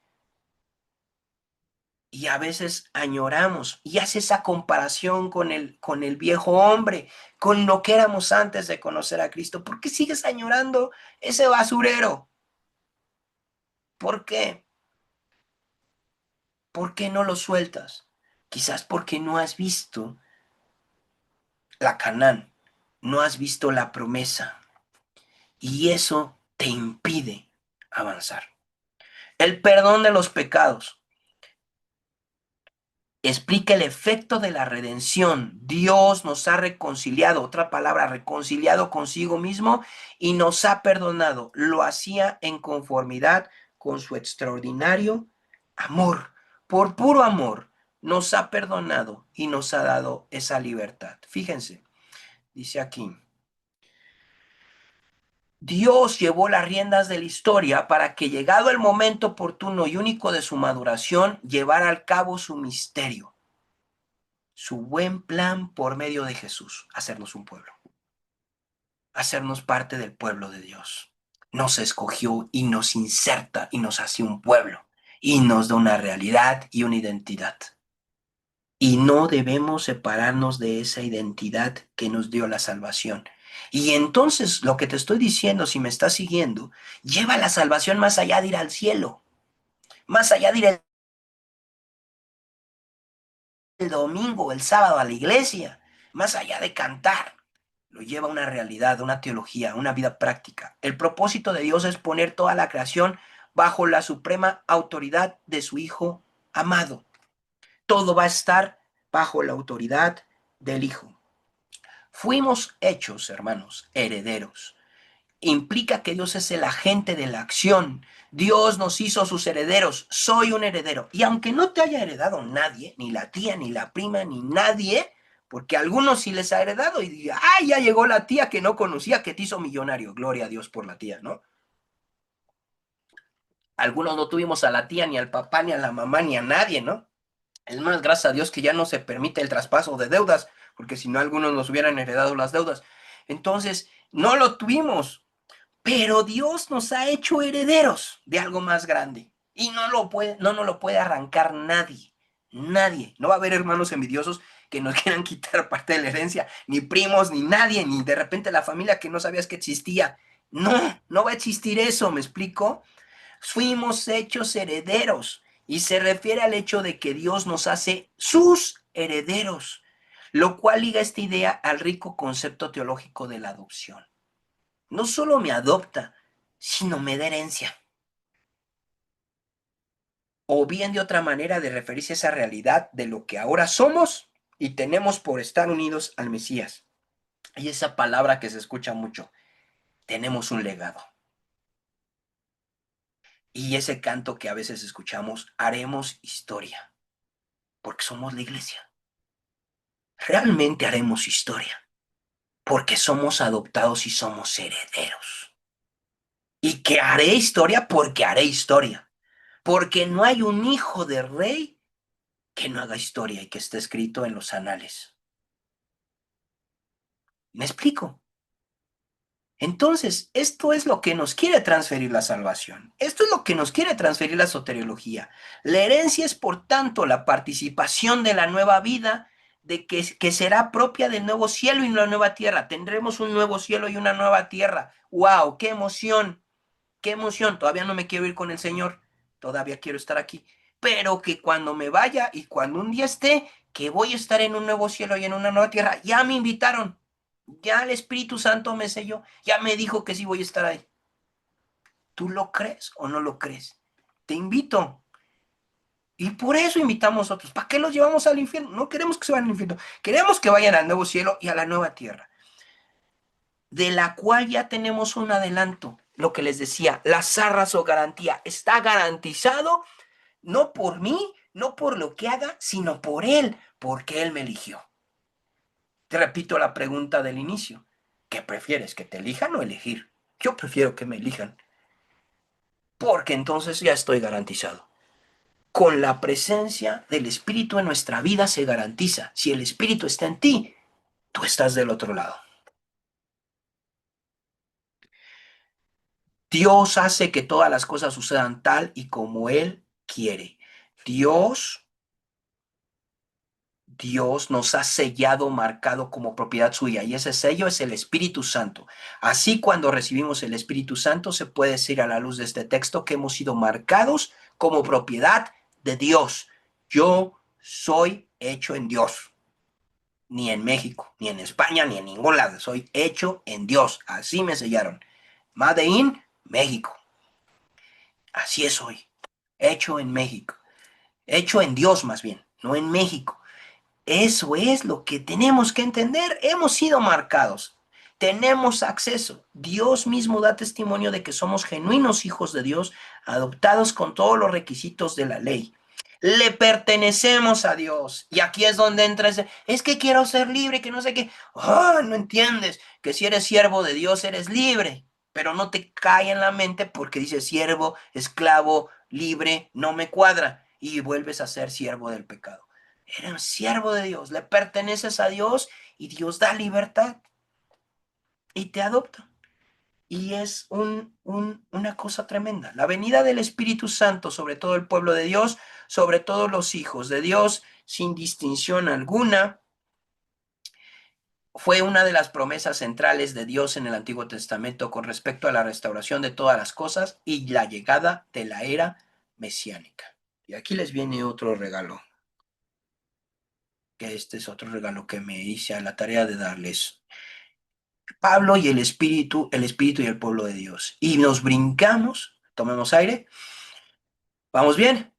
Y a veces añoramos y hace esa comparación con el viejo hombre, con lo que éramos antes de conocer a Cristo. ¿Por qué sigues añorando ese basurero? ¿Por qué? ¿Por qué no lo sueltas? Quizás porque no has visto la Canaán, no has visto la promesa y eso te impide avanzar. El perdón de los pecados explica el efecto de la redención. Dios nos ha reconciliado, otra palabra, reconciliado consigo mismo y nos ha perdonado. Lo hacía en conformidad con su extraordinario amor. Por puro amor nos ha perdonado y nos ha dado esa libertad. Fíjense, dice aquí. Dios llevó las riendas de la historia para que, llegado el momento oportuno y único de su maduración, llevara al cabo su misterio, su buen plan por medio de Jesús, hacernos un pueblo, hacernos parte del pueblo de Dios. Nos escogió y nos inserta y nos hace un pueblo y nos da una realidad y una identidad. Y no debemos separarnos de esa identidad que nos dio la salvación. Y entonces lo que te estoy diciendo, si me estás siguiendo, lleva la salvación más allá de ir al cielo, más allá de ir el domingo, el sábado a la iglesia, más allá de cantar. Lo lleva a una realidad, una teología, una vida práctica. El propósito de Dios es poner toda la creación bajo la suprema autoridad de su Hijo amado. Todo va a estar bajo la autoridad del Hijo. Fuimos hechos, hermanos, herederos. Implica que Dios es el agente de la acción. Dios nos hizo sus herederos. Soy un heredero. Y aunque no te haya heredado nadie, ni la tía, ni la prima, ni nadie, porque a algunos sí les ha heredado y diga, ¡ay, ya llegó la tía que no conocía, que te hizo millonario! Gloria a Dios por la tía, ¿no? Algunos no tuvimos a la tía, ni al papá, ni a la mamá, ni a nadie, ¿no? Es más, gracias a Dios que ya no se permite el traspaso de deudas, porque si no, algunos nos hubieran heredado las deudas. Entonces, no lo tuvimos. Pero Dios nos ha hecho herederos de algo más grande y no nos lo puede arrancar nadie. Nadie. No va a haber hermanos envidiosos que nos quieran quitar parte de la herencia, ni primos, ni nadie, ni de repente la familia que no sabías que existía. No, no va a existir eso, ¿me explico? Fuimos hechos herederos y se refiere al hecho de que Dios nos hace sus herederos, lo cual liga esta idea al rico concepto teológico de la adopción. No solo me adopta, sino me da herencia. O bien de otra manera de referirse a esa realidad de lo que ahora somos y tenemos por estar unidos al Mesías. Y esa palabra que se escucha mucho, tenemos un legado. Y ese canto que a veces escuchamos, haremos historia, porque somos la iglesia. Realmente haremos historia, porque somos adoptados y somos herederos. Y que haré historia porque haré historia. Porque no hay un hijo de rey que no haga historia y que esté escrito en los anales. ¿Me explico? Entonces, esto es lo que nos quiere transferir la salvación. Esto es lo que nos quiere transferir la soteriología. La herencia es, por tanto, la participación de la nueva vida que será propia del nuevo cielo y una nueva tierra. Tendremos un nuevo cielo y una nueva tierra. ¡Wow! ¡Qué emoción! ¡Qué emoción! Todavía no me quiero ir con el Señor. Todavía quiero estar aquí. Pero que cuando me vaya y cuando un día esté, que voy a estar en un nuevo cielo y en una nueva tierra, ya me invitaron. Ya el Espíritu Santo me selló, ya me dijo que sí voy a estar ahí. ¿Tú lo crees o no lo crees? Te invito. Y por eso invitamos a otros. ¿Para qué los llevamos al infierno? No queremos que se vayan al infierno. Queremos que vayan al nuevo cielo y a la nueva tierra, de la cual ya tenemos un adelanto. Lo que les decía, las arras o garantía. Está garantizado no por mí, no por lo que haga, sino por Él, porque Él me eligió. Te repito la pregunta del inicio. ¿Qué prefieres, que te elijan o elegir? Yo prefiero que me elijan, porque entonces ya estoy garantizado. Con la presencia del Espíritu en nuestra vida se garantiza. Si el Espíritu está en ti, tú estás del otro lado. Dios hace que todas las cosas sucedan tal y como Él quiere. Dios nos ha sellado, marcado como propiedad suya, y ese sello es el Espíritu Santo. Así, cuando recibimos el Espíritu Santo, se puede decir a la luz de este texto que hemos sido marcados como propiedad de Dios. Yo soy hecho en Dios. Ni en México, ni en España, ni en ningún lado. Soy hecho en Dios. Así me sellaron. Made in México. Así es hoy. Hecho en México. Hecho en Dios más bien, no en México. Eso es lo que tenemos que entender. Hemos sido marcados. Tenemos acceso. Dios mismo da testimonio de que somos genuinos hijos de Dios, adoptados con todos los requisitos de la ley. Le pertenecemos a Dios. Y aquí es donde entra ese, es que quiero ser libre, que no sé qué. No entiendes que si eres siervo de Dios, eres libre. Pero no te cae en la mente porque dice siervo, esclavo, libre, no me cuadra. Y vuelves a ser siervo del pecado. Eres siervo de Dios, le perteneces a Dios y Dios da libertad y te adopta. Y es una cosa tremenda. La venida del Espíritu Santo sobre todo el pueblo de Dios, sobre todos los hijos de Dios, sin distinción alguna, fue una de las promesas centrales de Dios en el Antiguo Testamento con respecto a la restauración de todas las cosas y la llegada de la era mesiánica. Y aquí les viene otro regalo, que este es otro regalo que me hice a la tarea de darles. Pablo y el Espíritu y el pueblo de Dios. Y nos brincamos, tomemos aire, vamos bien,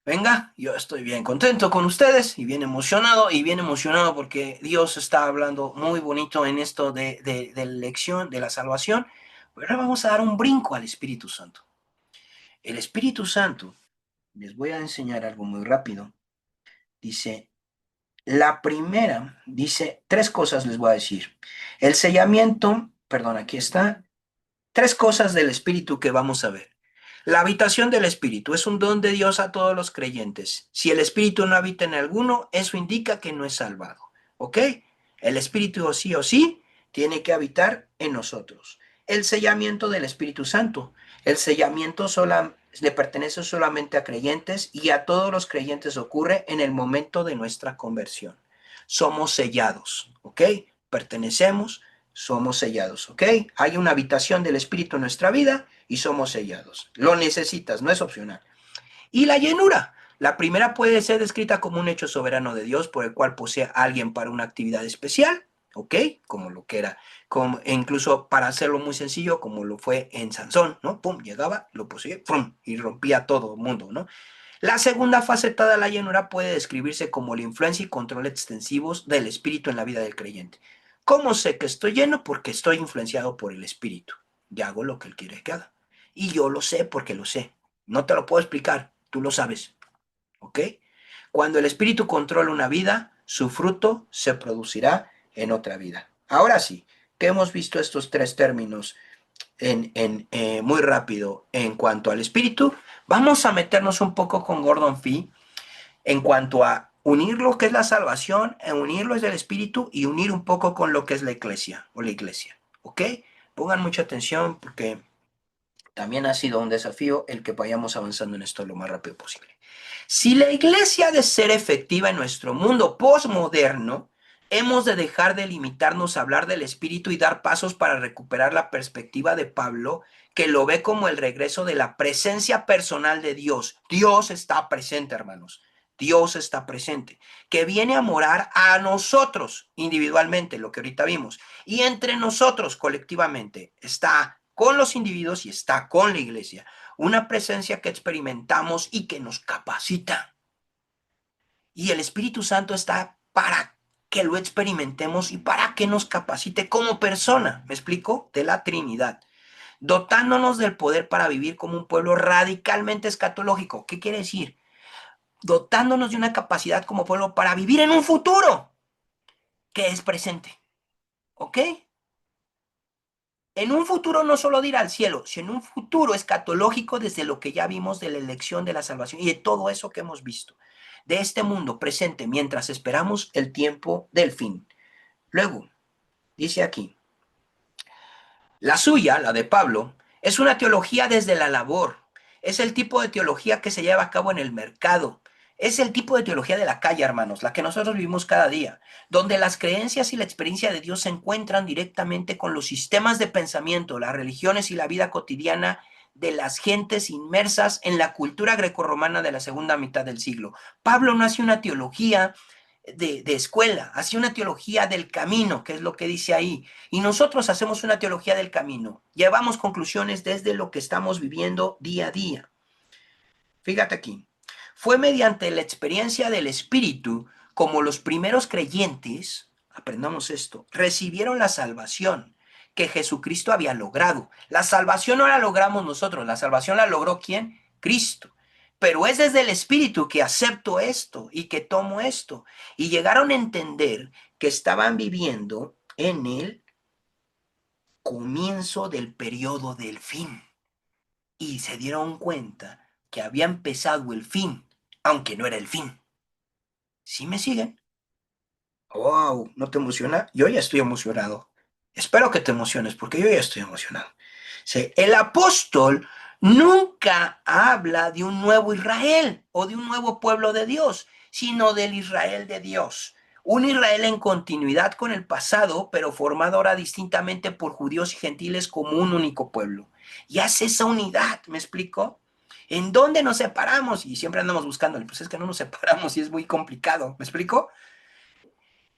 venga, yo estoy bien contento con ustedes y bien emocionado porque Dios está hablando muy bonito en esto de la elección, de la salvación. Pero ahora vamos a dar un brinco al Espíritu Santo. El Espíritu Santo, les voy a enseñar algo muy rápido. Dice, la primera, dice, tres cosas les voy a decir. El sellamiento, perdón, aquí está. Tres cosas del Espíritu que vamos a ver. La habitación del Espíritu es un don de Dios a todos los creyentes. Si el Espíritu no habita en alguno, eso indica que no es salvado. ¿Ok? El Espíritu o sí tiene que habitar en nosotros. El sellamiento del Espíritu Santo. El sellamiento le pertenece solamente a creyentes y a todos los creyentes ocurre en el momento de nuestra conversión. Somos sellados. ¿Ok? Pertenecemos, somos sellados, ¿ok? Hay una habitación del Espíritu en nuestra vida y somos sellados. Lo necesitas, no es opcional. Y la llenura. La primera puede ser descrita como un hecho soberano de Dios por el cual posee a alguien para una actividad especial, ¿ok? Como lo que era, e incluso para hacerlo muy sencillo, como lo fue en Sansón, ¿no? Pum, llegaba, lo poseía, pum, y rompía todo el mundo, ¿no? La segunda faceta de la llenura puede describirse como la influencia y control extensivos del Espíritu en la vida del creyente. ¿Cómo sé que estoy lleno? Porque estoy influenciado por el Espíritu y hago lo que Él quiere que haga. Y yo lo sé porque lo sé. No te lo puedo explicar, tú lo sabes. ¿Ok? Cuando el Espíritu controla una vida, su fruto se producirá en otra vida. Ahora sí, que hemos visto estos tres términos muy rápido en cuanto al Espíritu, vamos a meternos un poco con Gordon Fee en cuanto a unir lo que es la salvación, unir lo que es el Espíritu y unir un poco con lo que es la iglesia o la iglesia. ¿Ok? Pongan mucha atención porque también ha sido un desafío el que vayamos avanzando en esto lo más rápido posible. Si la iglesia ha de ser efectiva en nuestro mundo postmoderno, hemos de dejar de limitarnos a hablar del Espíritu y dar pasos para recuperar la perspectiva de Pablo, que lo ve como el regreso de la presencia personal de Dios. Dios está presente, hermanos. Dios está presente, que viene a morar a nosotros individualmente, lo que ahorita vimos, y entre nosotros colectivamente. Está con los individuos y está con la iglesia. Una presencia que experimentamos y que nos capacita. Y el Espíritu Santo está para que lo experimentemos y para que nos capacite como persona, ¿me explico? De la Trinidad. Dotándonos del poder para vivir como un pueblo radicalmente escatológico. ¿Qué quiere decir? Dotándonos de una capacidad como pueblo para vivir en un futuro que es presente. ¿Ok? En un futuro no solo de ir al cielo, sino en un futuro escatológico desde lo que ya vimos de la elección de la salvación y de todo eso que hemos visto. De este mundo presente mientras esperamos el tiempo del fin. Luego, dice aquí, la suya, la de Pablo, es una teología desde la labor. Es el tipo de teología que se lleva a cabo en el mercado. Es el tipo de teología de la calle, hermanos, la que nosotros vivimos cada día, donde las creencias y la experiencia de Dios se encuentran directamente con los sistemas de pensamiento, las religiones y la vida cotidiana de las gentes inmersas en la cultura grecorromana de la segunda mitad del siglo. Pablo no hace una teología de escuela, hace una teología del camino, que es lo que dice ahí. Y nosotros hacemos una teología del camino. Llevamos conclusiones desde lo que estamos viviendo día a día. Fíjate aquí. Fue mediante la experiencia del Espíritu como los primeros creyentes, aprendamos esto, recibieron la salvación que Jesucristo había logrado. La salvación no la logramos nosotros, la salvación la logró ¿quién? Cristo. Pero es desde el Espíritu que acepto esto y que tomo esto. Y llegaron a entender que estaban viviendo en el comienzo del periodo del fin. Y se dieron cuenta que había empezado el fin, aunque no era el fin. ¿Sí me siguen? Wow, ¿no te emociona? Yo ya estoy emocionado. Espero que te emociones porque yo ya estoy emocionado. Sí, el apóstol nunca habla de un nuevo Israel o de un nuevo pueblo de Dios, sino del Israel de Dios. Un Israel en continuidad con el pasado, pero formado ahora distintamente por judíos y gentiles como un único pueblo. Y hace esa unidad, ¿me explico? ¿En dónde nos separamos? Y siempre andamos buscando, pues es que no nos separamos y es muy complicado, ¿me explico?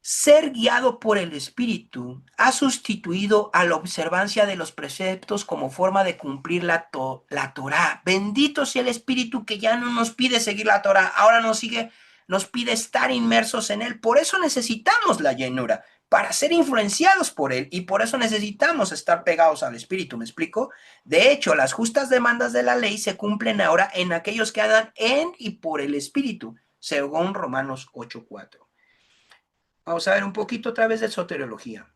Ser guiado por el Espíritu ha sustituido a la observancia de los preceptos como forma de cumplir la Torá. Bendito sea el Espíritu que ya no nos pide seguir la Torá, ahora nos pide estar inmersos en él. Por eso necesitamos la llenura, para ser influenciados por él, y por eso necesitamos estar pegados al Espíritu, ¿me explico? De hecho, las justas demandas de la ley se cumplen ahora en aquellos que andan en y por el Espíritu, según Romanos 8:4. Vamos a ver un poquito otra vez de soteriología.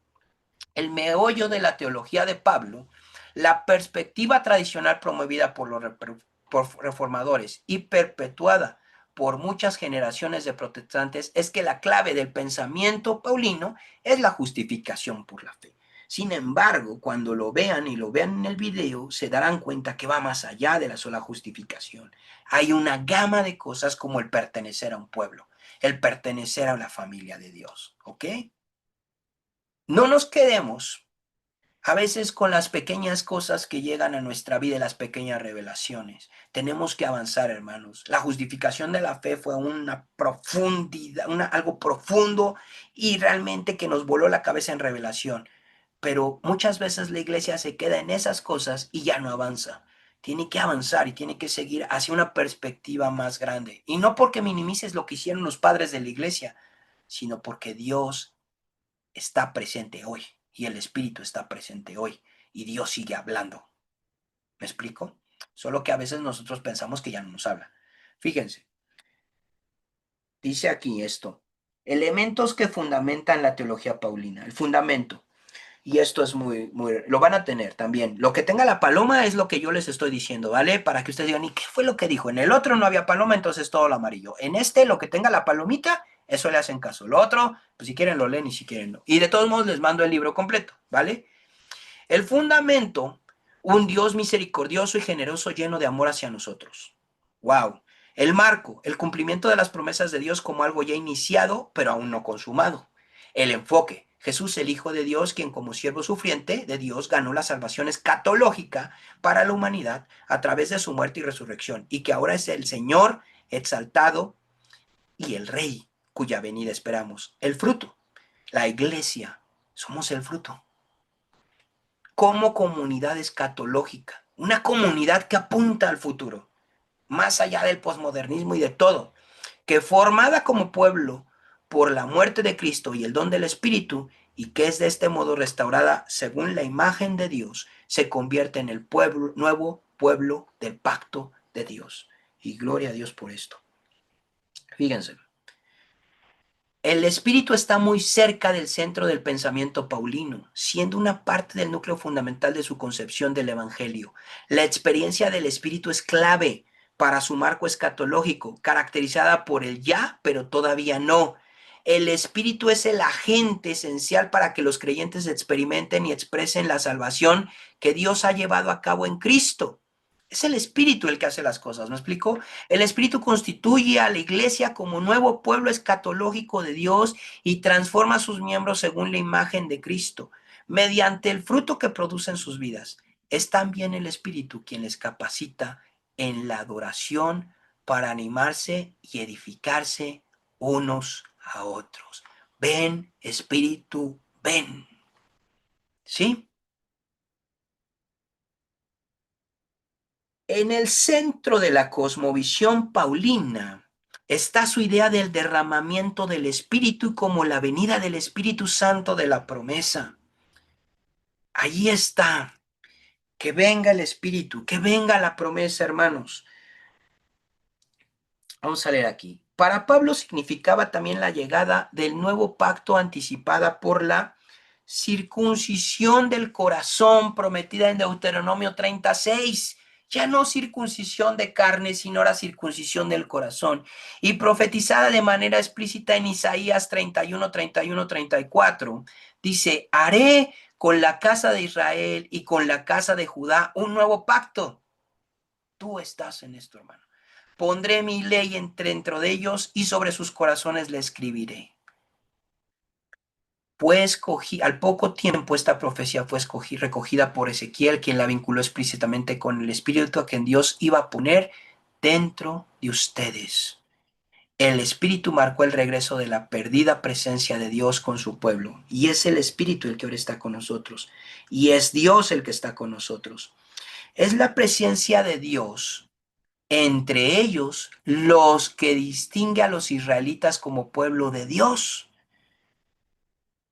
El meollo de la teología de Pablo, la perspectiva tradicional promovida por los reformadores y perpetuada por muchas generaciones de protestantes es que la clave del pensamiento paulino es la justificación por la fe. Sin embargo, cuando lo vean y lo vean en el video, se darán cuenta que va más allá de la sola justificación. Hay una gama de cosas como el pertenecer a un pueblo, el pertenecer a la familia de Dios, ¿ok? No nos quedemos a veces con las pequeñas cosas que llegan a nuestra vida, las pequeñas revelaciones. Tenemos que avanzar, hermanos. La justificación de la fe fue una profundidad, algo profundo y realmente que nos voló la cabeza en revelación. Pero muchas veces la iglesia se queda en esas cosas y ya no avanza. Tiene que avanzar y tiene que seguir hacia una perspectiva más grande. Y no porque minimices lo que hicieron los padres de la iglesia, sino porque Dios está presente hoy y el Espíritu está presente hoy y Dios sigue hablando. ¿Me explico? Solo que a veces nosotros pensamos que ya no nos habla. Fíjense, dice aquí esto, elementos que fundamentan la teología paulina, el fundamento. Y esto es lo van a tener también. Lo que tenga la paloma es lo que yo les estoy diciendo, ¿vale? Para que ustedes digan, ¿y qué fue lo que dijo? En el otro no había paloma, entonces todo lo amarillo. En este, lo que tenga la palomita, eso le hacen caso. Lo otro, pues si quieren lo leen y si quieren no. Y de todos modos les mando el libro completo, ¿vale? El fundamento, un Dios misericordioso y generoso lleno de amor hacia nosotros. ¡Wow! El marco, el cumplimiento de las promesas de Dios como algo ya iniciado, pero aún no consumado. El enfoque, Jesús el Hijo de Dios, quien como siervo sufriente de Dios ganó la salvación escatológica para la humanidad a través de su muerte y resurrección, y que ahora es el Señor exaltado y el Rey, cuya venida esperamos. El fruto, la iglesia, somos el fruto como comunidad escatológica, una comunidad que apunta al futuro, más allá del posmodernismo y de todo, que formada como pueblo por la muerte de Cristo y el don del Espíritu, y que es de este modo restaurada según la imagen de Dios, se convierte en el pueblo, nuevo pueblo del pacto de Dios. Y gloria a Dios por esto. Fíjense. El espíritu está muy cerca del centro del pensamiento paulino, siendo una parte del núcleo fundamental de su concepción del evangelio. La experiencia del espíritu es clave para su marco escatológico, caracterizada por el ya, pero todavía no. El espíritu es el agente esencial para que los creyentes experimenten y expresen la salvación que Dios ha llevado a cabo en Cristo. Es el espíritu el que hace las cosas, ¿me explico? El Espíritu constituye a la iglesia como nuevo pueblo escatológico de Dios y transforma a sus miembros según la imagen de Cristo, mediante el fruto que producen sus vidas. Es también el Espíritu quien les capacita en la adoración para animarse y edificarse unos a otros. Ven, Espíritu, ven. ¿Sí? En el centro de la cosmovisión paulina está su idea del derramamiento del Espíritu como la venida del Espíritu Santo de la promesa. Allí está, que venga el Espíritu, que venga la promesa, hermanos. Vamos a leer aquí. Para Pablo significaba también la llegada del nuevo pacto anticipada por la circuncisión del corazón prometida en Deuteronomio 36. Ya no circuncisión de carne, sino la circuncisión del corazón. Y profetizada de manera explícita en Isaías 31, 31, 34. Dice, haré con la casa de Israel y con la casa de Judá un nuevo pacto. Tú estás en esto, hermano. Pondré mi ley dentro de ellos y sobre sus corazones la escribiré. Pues al poco tiempo esta profecía fue recogida por Ezequiel, quien la vinculó explícitamente con el espíritu que Dios iba a poner dentro de ustedes. El espíritu marcó el regreso de la perdida presencia de Dios con su pueblo. Y es el espíritu el que ahora está con nosotros. Y es Dios el que está con nosotros. Es la presencia de Dios entre ellos los que distingue a los israelitas como pueblo de Dios.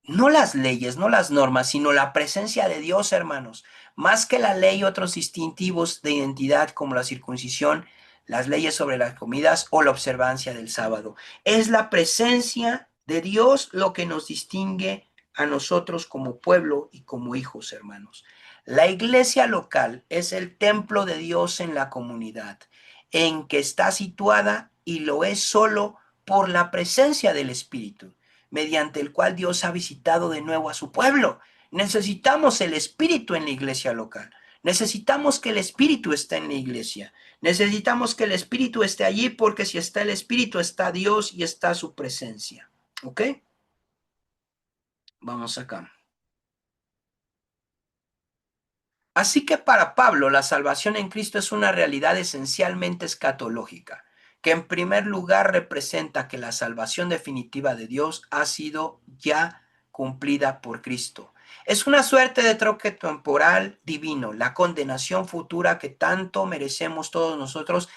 No las leyes, no las normas, sino la presencia de Dios, hermanos. Más que la ley, otros distintivos de identidad como la circuncisión, las leyes sobre las comidas o la observancia del sábado. Es la presencia de Dios lo que nos distingue a nosotros como pueblo y como hijos, hermanos. La iglesia local es el templo de Dios en la comunidad, en que está situada y lo es solo por la presencia del Espíritu mediante el cual Dios ha visitado de nuevo a su pueblo. Necesitamos el Espíritu en la iglesia local. Necesitamos que el Espíritu esté en la iglesia. Necesitamos que el Espíritu esté allí porque si está el Espíritu está Dios y está su presencia. ¿Ok? Vamos acá. Así que para Pablo la salvación en Cristo es una realidad esencialmente escatológica, que en primer lugar representa que la salvación definitiva de Dios ha sido ya cumplida por Cristo. Es una suerte de troque temporal divino. La condenación futura que tanto merecemos todos nosotros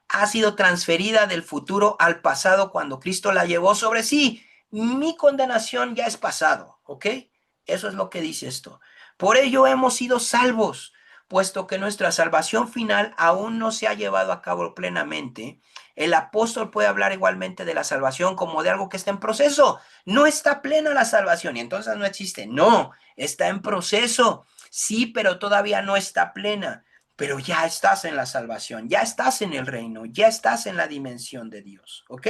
ha sido transferida del futuro al pasado cuando Cristo la llevó sobre sí. Mi condenación ya es pasado, ¿ok? Eso es lo que dice esto. Por ello hemos sido salvos, puesto que nuestra salvación final aún no se ha llevado a cabo plenamente. El apóstol puede hablar igualmente de la salvación como de algo que está en proceso. No está plena la salvación y entonces no existe. No, está en proceso. Sí, pero todavía no está plena. Pero ya estás en la salvación, ya estás en el reino, ya estás en la dimensión de Dios, ¿ok?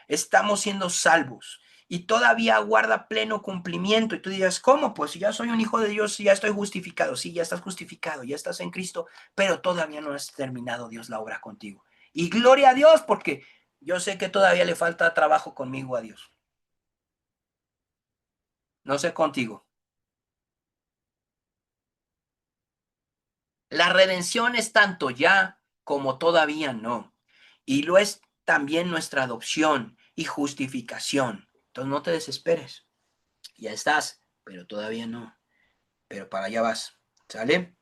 Estamos siendo salvos y todavía guarda pleno cumplimiento. Y tú dirás, ¿cómo? Pues si ya soy un hijo de Dios, ya estoy justificado. Sí, ya estás justificado, ya estás en Cristo, pero todavía no has terminado Dios la obra contigo. Y gloria a Dios, porque yo sé que todavía le falta trabajo conmigo a Dios. No sé contigo. La redención es tanto ya como todavía no. Y lo es también nuestra adopción y justificación. Entonces no te desesperes. Ya estás, pero todavía no. Pero para allá vas. ¿Sale?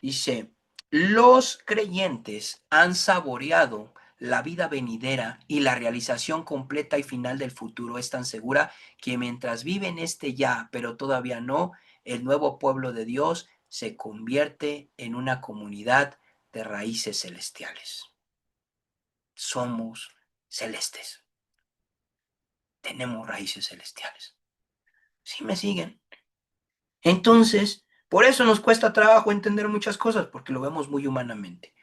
Dice, los creyentes han saboreado la vida venidera y la realización completa y final del futuro es tan segura que mientras viven este ya, pero todavía no, el nuevo pueblo de Dios se convierte en una comunidad de raíces celestiales. Somos celestes. tenemos raíces celestiales. ¿Sí me siguen? Entonces, por eso nos cuesta trabajo entender muchas cosas, porque lo vemos muy humanamente.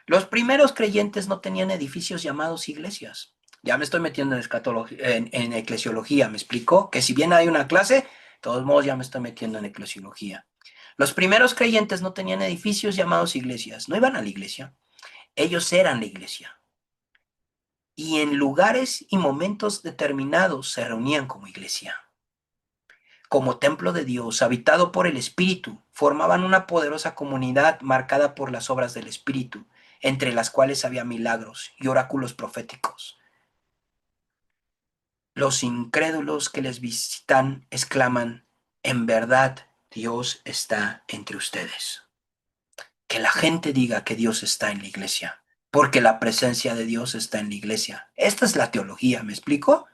Los primeros creyentes no tenían edificios llamados iglesias. Ya me estoy metiendo en en eclesiología, ¿me explico? Que si bien hay una clase, de todos modos ya me estoy metiendo en eclesiología. Los primeros creyentes no tenían edificios llamados iglesias, no iban a la iglesia, ellos eran la iglesia. Y en lugares y momentos determinados se reunían como iglesia. Como templo de Dios, habitado por el Espíritu, formaban una poderosa comunidad marcada por las obras del Espíritu, entre las cuales había milagros y oráculos proféticos. Los incrédulos que les visitan exclaman, en verdad Dios está entre ustedes. Que la gente diga que Dios está en la iglesia, porque la presencia de Dios está en la iglesia. Esta es la teología, ¿me explico?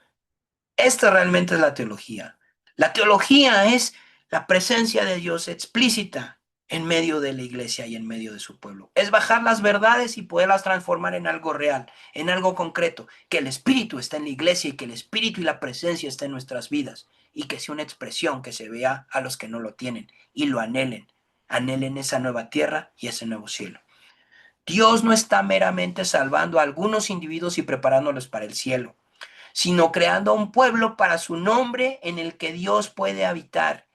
Esta realmente es la teología. La teología es la presencia de Dios explícita en medio de la iglesia y en medio de su pueblo. Es bajar las verdades y poderlas transformar en algo real, en algo concreto. Que el Espíritu está en la iglesia y que el Espíritu y la presencia estén en nuestras vidas. Y que sea una expresión que se vea a los que no lo tienen y lo anhelen. Anhelen esa nueva tierra y ese nuevo cielo. Dios no está meramente salvando a algunos individuos y preparándolos para el cielo, sino creando un pueblo para su nombre en el que Dios puede habitar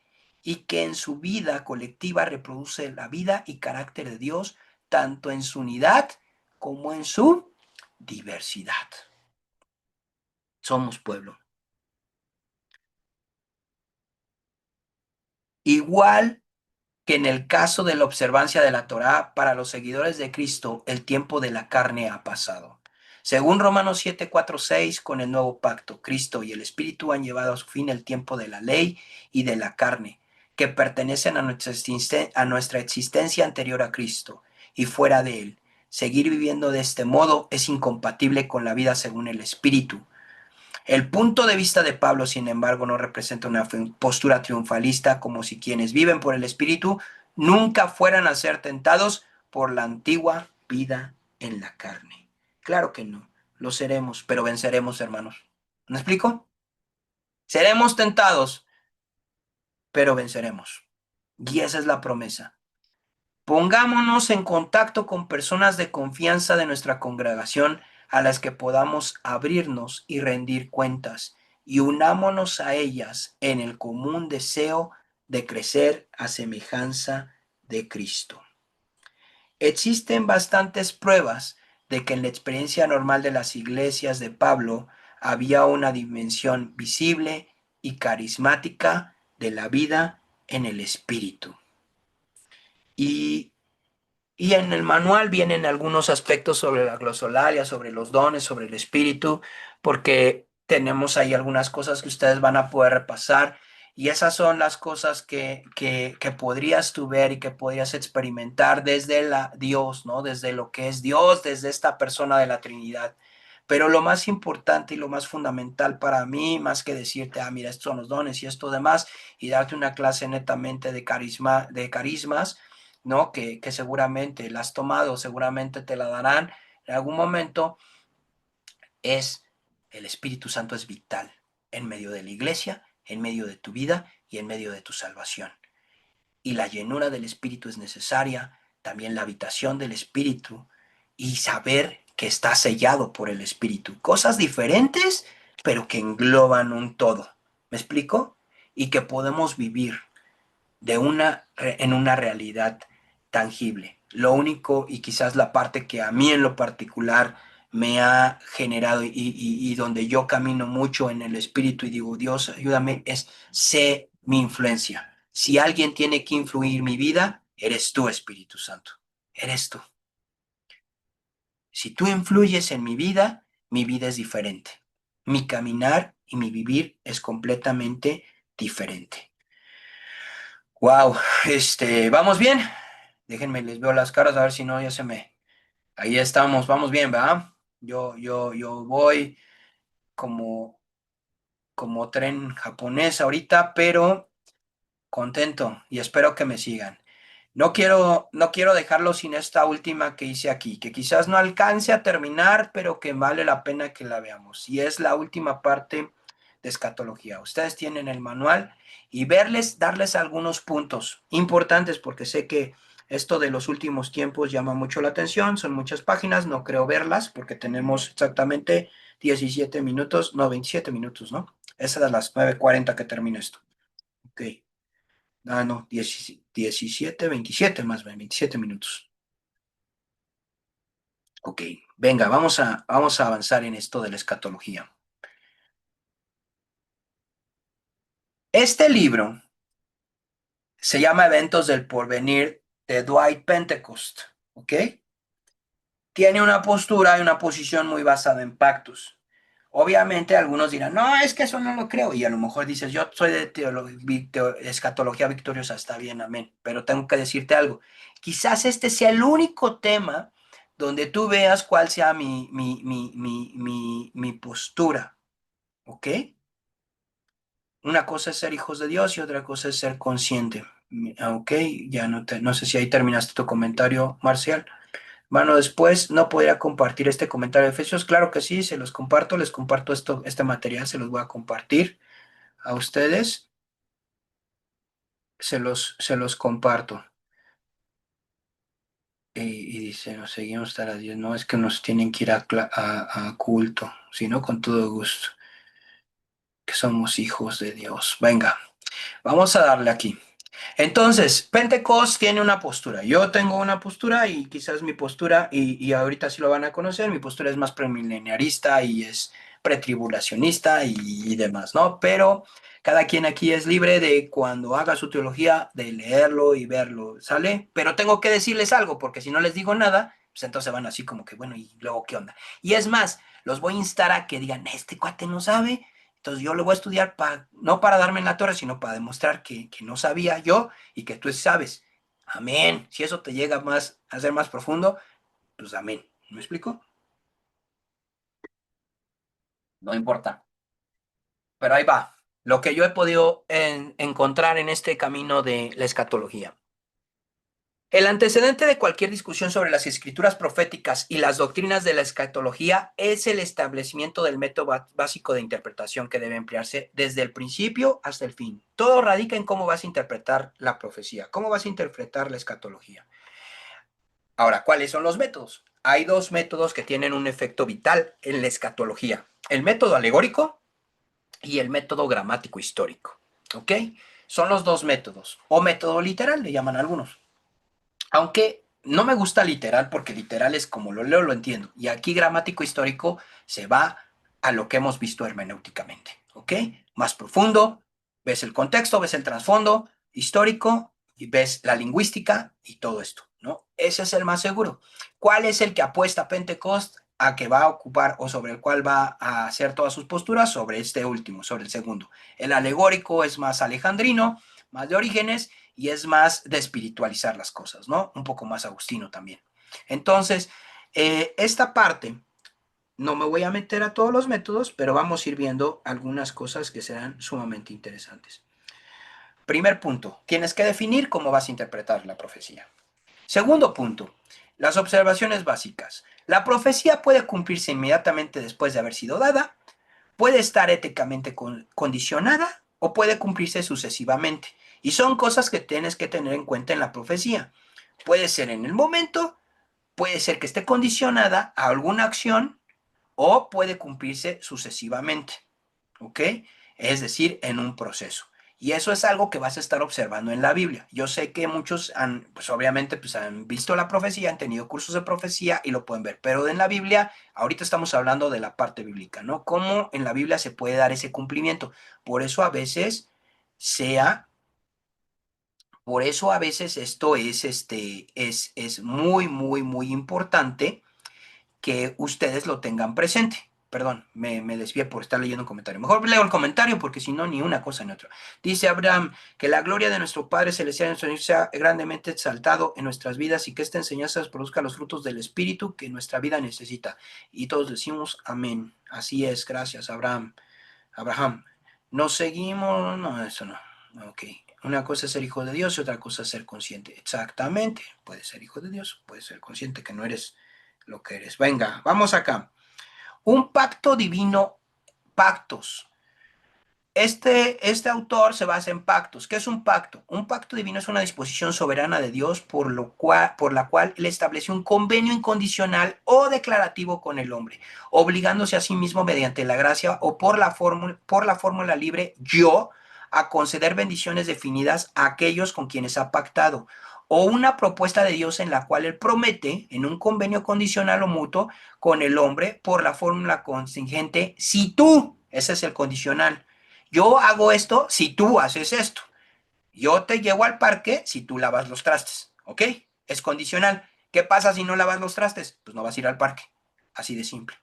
y que en su vida colectiva reproduce la vida y carácter de Dios, tanto en su unidad como en su diversidad. Somos pueblo. Igual que en el caso de la observancia de la Torá, para los seguidores de Cristo, el tiempo de la carne ha pasado. Según Romanos 7, 4, 6, con el nuevo pacto, Cristo y el Espíritu han llevado a su fin el tiempo de la ley y de la carne, que pertenecen a nuestra existencia anterior a Cristo y fuera de él. Seguir viviendo de este modo es incompatible con la vida según el Espíritu. El punto de vista de Pablo, sin embargo, no representa una postura triunfalista, como si quienes viven por el Espíritu nunca fueran a ser tentados por la antigua vida en la carne. Claro que no, lo seremos, pero venceremos, hermanos. ¿Me explico? Seremos tentados, pero venceremos. Y esa es la promesa. Pongámonos en contacto con personas de confianza de nuestra congregación a las que podamos abrirnos y rendir cuentas, y unámonos a ellas en el común deseo de crecer a semejanza de Cristo. Existen bastantes pruebas de que en la experiencia normal de las iglesias de Pablo había una dimensión visible y carismática de la vida en el Espíritu. Y en el manual vienen algunos aspectos sobre la glosolalia, sobre los dones, sobre el espíritu, porque tenemos ahí algunas cosas que ustedes van a poder repasar. Y esas son las cosas que podrías tú ver y que podrías experimentar desde Dios, ¿no? Desde lo que es Dios, desde esta persona de la Trinidad. Pero lo más importante y lo más fundamental para mí, más que decirte, mira, estos son los dones y esto demás, y darte una clase netamente de carismas, ¿no? Que seguramente la has tomado, seguramente te la darán en algún momento, es el Espíritu Santo es vital en medio de la iglesia, en medio de tu vida y en medio de tu salvación. Y la llenura del Espíritu es necesaria, también la habitación del Espíritu y saber que está sellado por el Espíritu. Cosas diferentes, pero que engloban un todo. ¿Me explico? Y que podemos vivir en una realidad tangible. Lo único y quizás la parte que a mí en lo particular me ha generado y donde yo camino mucho en el espíritu y digo, Dios, ayúdame, es sé mi influencia. Si alguien tiene que influir mi vida, eres tú, Espíritu Santo. Eres tú. Si tú influyes en mi vida es diferente. Mi caminar y mi vivir es completamente diferente. Wow, vamos bien. Déjenme, les veo las caras a ver si no, ya se me. Ahí estamos, vamos bien, ¿verdad? Yo voy como tren japonés ahorita, pero contento y espero que me sigan. No quiero dejarlo sin esta última que hice aquí, que quizás no alcance a terminar, pero que vale la pena que la veamos. Y es la última parte de escatología. Ustedes tienen el manual y darles algunos puntos importantes, porque sé que esto de los últimos tiempos llama mucho la atención, son muchas páginas, no creo verlas porque tenemos exactamente 17 minutos, no, 27 minutos, ¿no? Es a las 9:40 que termina esto. Ok. Ah, no, 17, 27 más bien, 27 minutos. Ok, venga, vamos a avanzar en esto de la escatología. Este libro se llama Eventos del Porvenir de Dwight Pentecost, ¿ok? Tiene una postura y una posición muy basada en pactos. Obviamente algunos dirán, no, es que eso no lo creo. Y a lo mejor dices, yo soy de escatología victoriosa, está bien, amén. Pero tengo que decirte algo. Quizás este sea el único tema donde tú veas cuál sea mi postura, ¿ok? Una cosa es ser hijos de Dios y otra cosa es ser consciente. Ok, ya no sé si ahí terminaste tu comentario, Marcial. Bueno, después no podría compartir este comentario de Efesios. Claro que sí, se los comparto, les comparto este material, se los voy a compartir a ustedes. Se los comparto. Y dice, nos seguimos hasta las 10. No es que nos tienen que ir a culto, sino con todo gusto, que somos hijos de Dios. Venga, vamos a darle aquí. Entonces, Pentecost tiene una postura. Yo tengo una postura y quizás mi postura, y ahorita sí lo van a conocer, mi postura es más premileniarista y es pretribulacionista y demás, ¿no? Pero cada quien aquí es libre de cuando haga su teología, de leerlo y verlo, ¿sale? Pero tengo que decirles algo, porque si no les digo nada, pues entonces van así como que, bueno, ¿y luego qué onda? Y es más, los voy a instar a que digan, este cuate no sabe. Entonces yo lo voy a estudiar no para darme en la torre, sino para demostrar que no sabía yo y que tú sabes. Amén. Si eso te llega más a ser más profundo, pues amén. ¿Me explico? No importa. Pero ahí va. Lo que yo he podido encontrar en este camino de la escatología. El antecedente de cualquier discusión sobre las escrituras proféticas y las doctrinas de la escatología es el establecimiento del método básico de interpretación que debe emplearse desde el principio hasta el fin. Todo radica en cómo vas a interpretar la profecía, cómo vas a interpretar la escatología. Ahora, ¿cuáles son los métodos? Hay dos métodos que tienen un efecto vital en la escatología: el método alegórico y el método gramático histórico. ¿Ok? Son los dos métodos, o método literal, le llaman algunos. Aunque no me gusta literal, porque literal es como lo leo, lo entiendo. Y aquí gramático histórico se va a lo que hemos visto hermenéuticamente. ¿Ok? Más profundo, ves el contexto, ves el trasfondo histórico y ves la lingüística y todo esto, ¿no? Ese es el más seguro. ¿Cuál es el que apuesta Pentecost a que va a ocupar o sobre el cual va a hacer todas sus posturas? Sobre este último, sobre el segundo. El alegórico es más alejandrino, más de Orígenes, y es más de espiritualizar las cosas, ¿no? Un poco más agustino también. Entonces, esta parte, no me voy a meter a todos los métodos, pero vamos a ir viendo algunas cosas que serán sumamente interesantes. Primer punto, tienes que definir cómo vas a interpretar la profecía. Segundo punto, las observaciones básicas. La profecía puede cumplirse inmediatamente después de haber sido dada, puede estar éticamente condicionada o puede cumplirse sucesivamente. Y son cosas que tienes que tener en cuenta en la profecía. Puede ser en el momento, puede ser que esté condicionada a alguna acción o puede cumplirse sucesivamente. ¿Ok? Es decir, en un proceso. Y eso es algo que vas a estar observando en la Biblia. Yo sé que muchos pues obviamente, pues han visto la profecía, han tenido cursos de profecía y lo pueden ver. Pero en la Biblia, ahorita estamos hablando de la parte bíblica, ¿no? Cómo en la Biblia se puede dar ese cumplimiento. Por eso a veces sea, por eso a veces esto es muy, muy, muy importante que ustedes lo tengan presente. Perdón, me desvié por estar leyendo un comentario. Mejor leo el comentario porque si no, ni una cosa ni otra. Dice Abraham, que la gloria de nuestro Padre Celestial en Señor sea grandemente exaltado en nuestras vidas y que esta enseñanza produzca los frutos del Espíritu que nuestra vida necesita. Y todos decimos amén. Así es, gracias Abraham. Abraham, nos seguimos, no, eso no. Ok, una cosa es ser hijo de Dios y otra cosa es ser consciente. Exactamente, puedes ser hijo de Dios, puedes ser consciente que no eres lo que eres. Venga, vamos acá. Un pacto divino, pactos. Este autor se basa en pactos. ¿Qué es un pacto? Un pacto divino es una disposición soberana de Dios por la cual Él establece un convenio incondicional o declarativo con el hombre, obligándose a sí mismo mediante la gracia o por la fórmula libre yo a conceder bendiciones definidas a aquellos con quienes ha pactado, o una propuesta de Dios en la cual Él promete, en un convenio condicional o mutuo con el hombre, por la fórmula contingente, si tú, ese es el condicional, yo hago esto si tú haces esto. Yo te llevo al parque si tú lavas los trastes. ¿Ok? Es condicional. ¿Qué pasa si no lavas los trastes? Pues no vas a ir al parque. Así de simple.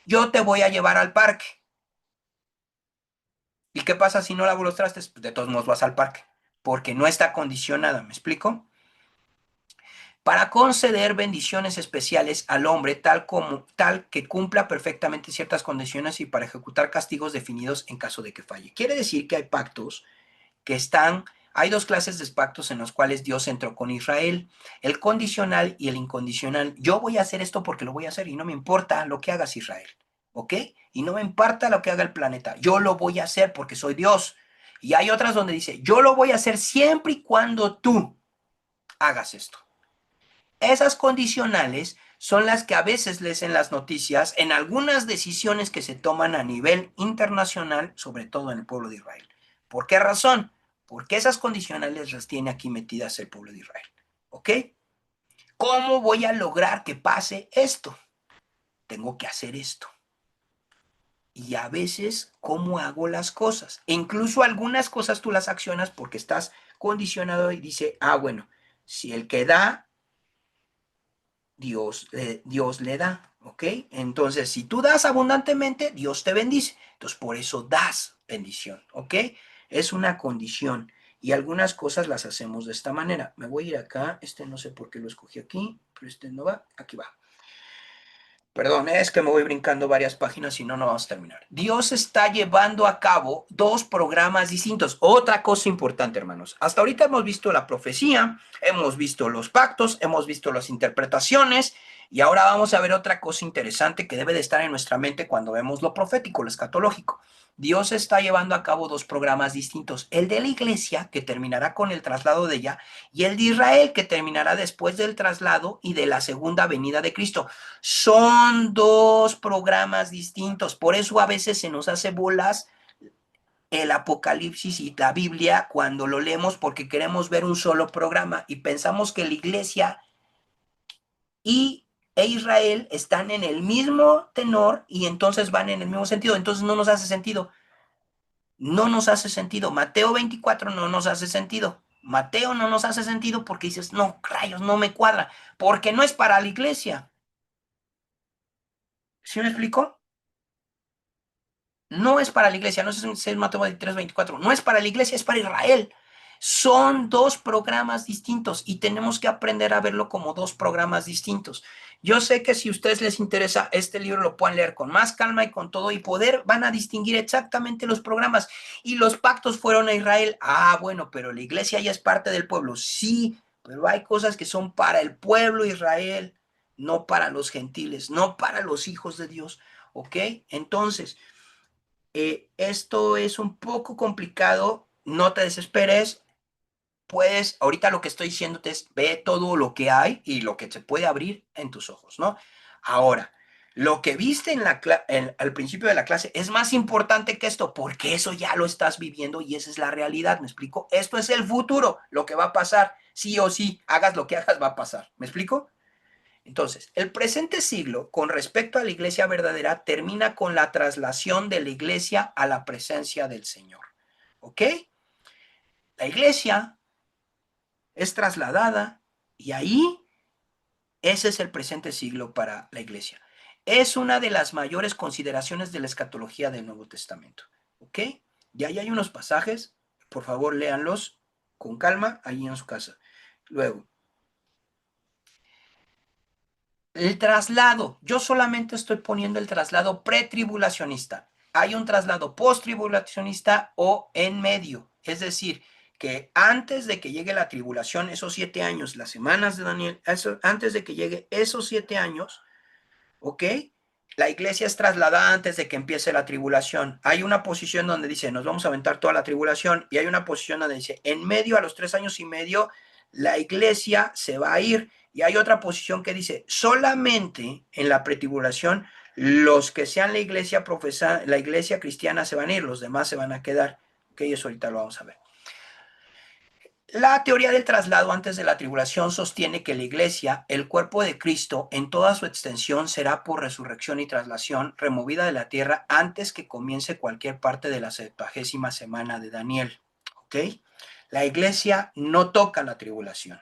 Yo te voy a llevar al parque. ¿Y qué pasa si no lavo los trastes? Pues de todos modos vas al parque. Porque no está condicionada. ¿Me explico? Para conceder bendiciones especiales al hombre tal que cumpla perfectamente ciertas condiciones y para ejecutar castigos definidos en caso de que falle. Quiere decir que hay pactos hay dos clases de pactos en los cuales Dios entró con Israel, el condicional y el incondicional. Yo voy a hacer esto porque lo voy a hacer y no me importa lo que hagas, Israel, ¿ok? Y no me importa lo que haga el planeta, yo lo voy a hacer porque soy Dios. Y hay otras donde dice, yo lo voy a hacer siempre y cuando tú hagas esto. Esas condicionales son las que a veces lees en las noticias en algunas decisiones que se toman a nivel internacional, sobre todo en el pueblo de Israel. ¿Por qué razón? Porque esas condicionales las tiene aquí metidas el pueblo de Israel. ¿Ok? ¿Cómo voy a lograr que pase esto? Tengo que hacer esto. Y a veces, ¿cómo hago las cosas? E incluso algunas cosas tú las accionas porque estás condicionado y dice, bueno, si el que da Dios le da, ¿ok? Entonces, si tú das abundantemente, Dios te bendice. Entonces, por eso das bendición, ¿ok? Es una condición y algunas cosas las hacemos de esta manera. Me voy a ir acá, no sé por qué lo escogí aquí, pero no va, aquí va. Perdón, es que me voy brincando varias páginas y no vamos a terminar. Dios está llevando a cabo dos programas distintos. Otra cosa importante, hermanos. Hasta ahorita hemos visto la profecía, hemos visto los pactos, hemos visto las interpretaciones y ahora vamos a ver otra cosa interesante que debe de estar en nuestra mente cuando vemos lo profético, lo escatológico. Dios está llevando a cabo dos programas distintos. El de la iglesia, que terminará con el traslado de ella, y el de Israel, que terminará después del traslado y de la segunda venida de Cristo. Son dos programas distintos. Por eso a veces se nos hace bolas el Apocalipsis y la Biblia cuando lo leemos porque queremos ver un solo programa y pensamos que la iglesia e Israel están en el mismo tenor y entonces van en el mismo sentido. Entonces no nos hace sentido. No nos hace sentido. Mateo 24 no nos hace sentido. Mateo no nos hace sentido porque dices, no, rayos, no me cuadra, porque no es para la iglesia. ¿Sí me explico? No es para la iglesia, no es Mateo 23, 24, no es para la iglesia, es para Israel. Son dos programas distintos y tenemos que aprender a verlo como dos programas distintos. Yo sé que si a ustedes les interesa este libro lo pueden leer con más calma y con todo y van a distinguir exactamente los programas. Y los pactos fueron a Israel. Bueno, pero la iglesia ya es parte del pueblo. Sí, pero hay cosas que son para el pueblo Israel, no para los gentiles, no para los hijos de Dios. ¿Ok? Entonces, esto es un poco complicado, no te desesperes, ahorita lo que estoy diciéndote es, ve todo lo que hay y lo que se puede abrir en tus ojos, ¿no? Ahora, lo que viste al principio de la clase es más importante que esto, porque eso ya lo estás viviendo y esa es la realidad, ¿me explico? Esto es el futuro, lo que va a pasar, sí o sí, hagas lo que hagas, va a pasar, ¿me explico? Entonces, el presente siglo, con respecto a la iglesia verdadera, termina con la traslación de la iglesia a la presencia del Señor. ¿Ok? La iglesia es trasladada y ahí ese es el presente siglo para la iglesia. Es una de las mayores consideraciones de la escatología del Nuevo Testamento. ¿Ok? Y ahí hay unos pasajes, por favor léanlos con calma ahí en su casa. Luego, el traslado, yo solamente estoy poniendo el traslado pretribulacionista. Hay un traslado post-tribulacionista o en medio. Es decir, que antes de que llegue la tribulación, esos 7 años, las semanas de Daniel, antes de que llegue esos 7 años, ¿ok? la iglesia es trasladada antes de que empiece la tribulación. Hay una posición donde dice, nos vamos a aventar toda la tribulación, y hay una posición donde dice, en medio, a los 3 años y medio, la iglesia se va a ir. Y hay otra posición que dice, solamente en la pretribulación, los que sean la iglesia la iglesia cristiana se van a ir, los demás se van a quedar. Ok, eso ahorita lo vamos a ver. La teoría del traslado antes de la tribulación sostiene que la iglesia, el cuerpo de Cristo, en toda su extensión, será por resurrección y traslación removida de la tierra antes que comience cualquier parte de la 70ª semana de Daniel. ¿Ok? La iglesia no toca la tribulación.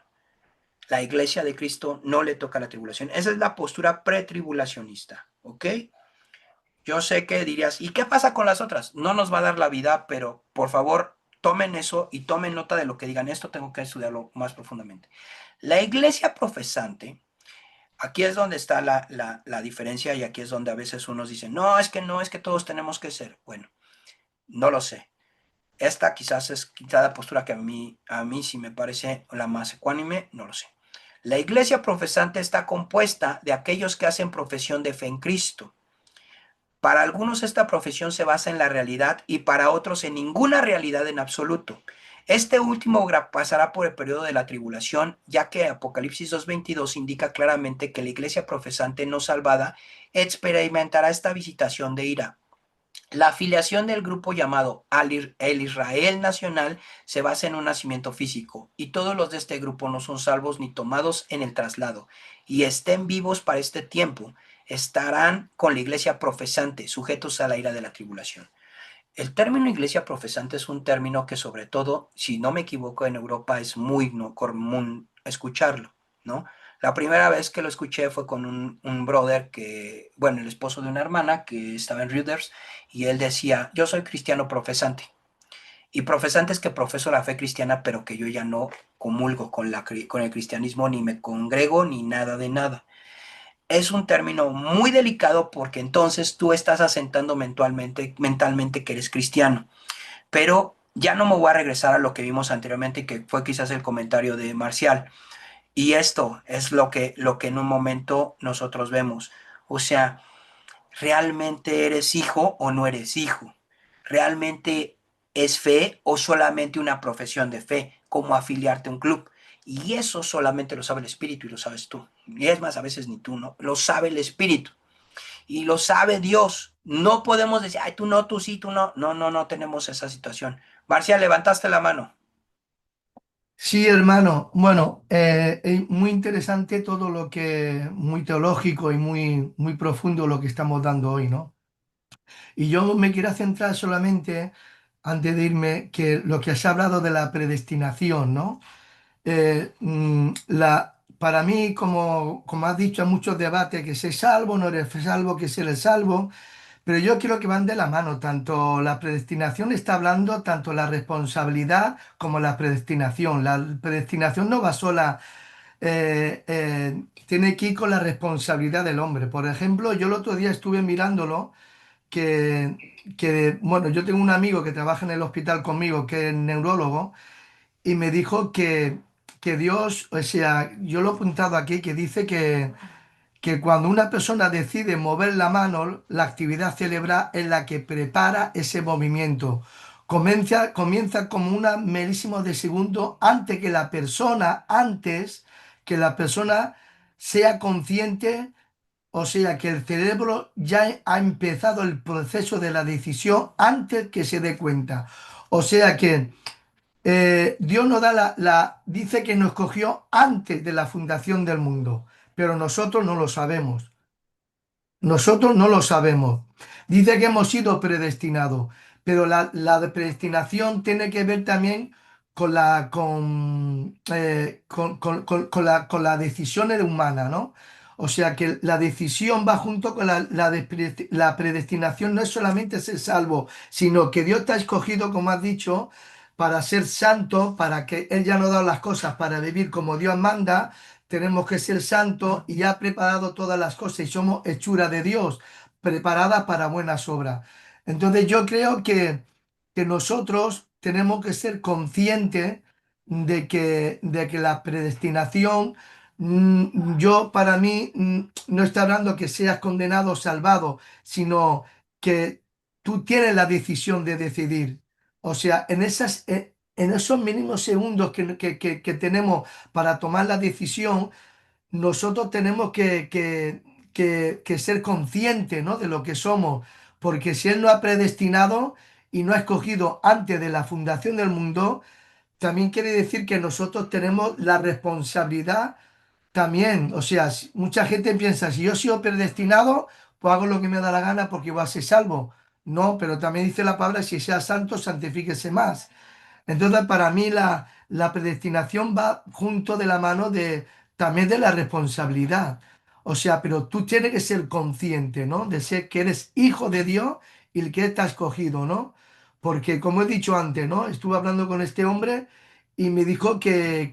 La iglesia de Cristo no le toca la tribulación. Esa es la postura pretribulacionista. ¿Ok? Yo sé que dirías, ¿y qué pasa con las otras? No nos va a dar la vida, pero por favor, tomen eso y tomen nota de lo que digan. Esto tengo que estudiarlo más profundamente. La iglesia profesante, aquí es donde está la diferencia, y aquí es donde a veces unos dicen, no, es que todos tenemos que ser. Bueno, no lo sé. Esta quizás es la postura que a mí sí me parece la más ecuánime, no lo sé. La iglesia profesante está compuesta de aquellos que hacen profesión de fe en Cristo. Para algunos esta profesión se basa en la realidad y para otros en ninguna realidad en absoluto. Este último pasará por el periodo de la tribulación, ya que Apocalipsis 2:22 indica claramente que la iglesia profesante no salvada experimentará esta visitación de ira. La afiliación del grupo llamado el Israel Nacional se basa en un nacimiento físico, y todos los de este grupo no son salvos ni tomados en el traslado, y estén vivos para este tiempo, estarán con la iglesia profesante, sujetos a la ira de la tribulación. El término iglesia profesante es un término que, sobre todo, si no me equivoco, en Europa es muy no común escucharlo, ¿no? La primera vez que lo escuché fue con un brother que, bueno, el esposo de una hermana que estaba en Reuters, y él decía, yo soy cristiano profesante. Y profesante es que profeso la fe cristiana, pero que yo ya no comulgo con el cristianismo, ni me congrego, ni nada de nada. Es un término muy delicado porque entonces tú estás asentando mentalmente que eres cristiano. Pero ya no me voy a regresar a lo que vimos anteriormente, que fue quizás el comentario de Marcial. Y esto es lo que en un momento nosotros vemos. O sea, ¿realmente eres hijo o no eres hijo? ¿Realmente es fe o solamente una profesión de fe, como afiliarte a un club? Y eso solamente lo sabe el Espíritu y lo sabes tú. Y es más, a veces ni tú, ¿no? Lo sabe el Espíritu y lo sabe Dios. No podemos decir, ay, tú no, tú sí, tú no. No, no, no tenemos esa situación. Marcia, levantaste la mano. Sí, hermano. Bueno, es muy interesante todo lo que, muy teológico y muy profundo lo que estamos dando hoy, ¿no? Y yo me quiero centrar solamente, antes de irme, que lo que has hablado de la predestinación, ¿no? Para mí, como has dicho, hay muchos debates, que ser salvo, no eres salvo, que ser el salvo. Pero yo creo que van de la mano, tanto la predestinación está hablando, tanto la responsabilidad como la predestinación. La predestinación no va sola, tiene que ir con la responsabilidad del hombre. Por ejemplo, yo el otro día estuve mirándolo, bueno, yo tengo un amigo que trabaja en el hospital conmigo, que es neurólogo, y me dijo que Dios, o sea, yo lo he apuntado aquí, que dice que cuando una persona decide mover la mano, la actividad cerebral es la que prepara ese movimiento. Comienza como una milésima de segundo antes que la persona sea consciente, o sea que el cerebro ya ha empezado el proceso de la decisión antes que se dé cuenta. O sea que Dios nos da dice que nos cogió antes de la fundación del mundo, pero nosotros no lo sabemos. Nosotros no lo sabemos. Dice que hemos sido predestinados, pero la predestinación tiene que ver también con las decisiones humanas, ¿no? O sea que la decisión va junto con la predestinación, no es solamente ser salvo, sino que Dios te ha escogido, como has dicho, para ser santo, para que Él ya nos ha dado las cosas para vivir como Dios manda. Tenemos que ser santos y ya ha preparado todas las cosas y somos hechura de Dios, preparadas para buenas obras. Entonces yo creo que nosotros tenemos que ser conscientes de que la predestinación Yo, para mí, no está hablando que seas condenado o salvado, sino que tú tienes la decisión de decidir. O sea, en esos mínimos segundos que tenemos para tomar la decisión, nosotros tenemos que ser conscientes, ¿no?, de lo que somos, porque si Él nos ha predestinado y nos ha escogido antes de la fundación del mundo, también quiere decir que nosotros tenemos la responsabilidad también. O sea, mucha gente piensa, si yo he sido predestinado, pues hago lo que me da la gana porque voy a ser salvo. No, pero también dice la palabra, si sea santo, santifíquese más. Entonces, para mí la predestinación va junto de la mano también de la responsabilidad. O sea, pero tú tienes que ser consciente, ¿no? De ser que eres hijo de Dios y el que te ha escogido, ¿no? Porque, como he dicho antes, ¿no? Estuve hablando con este hombre y me dijo que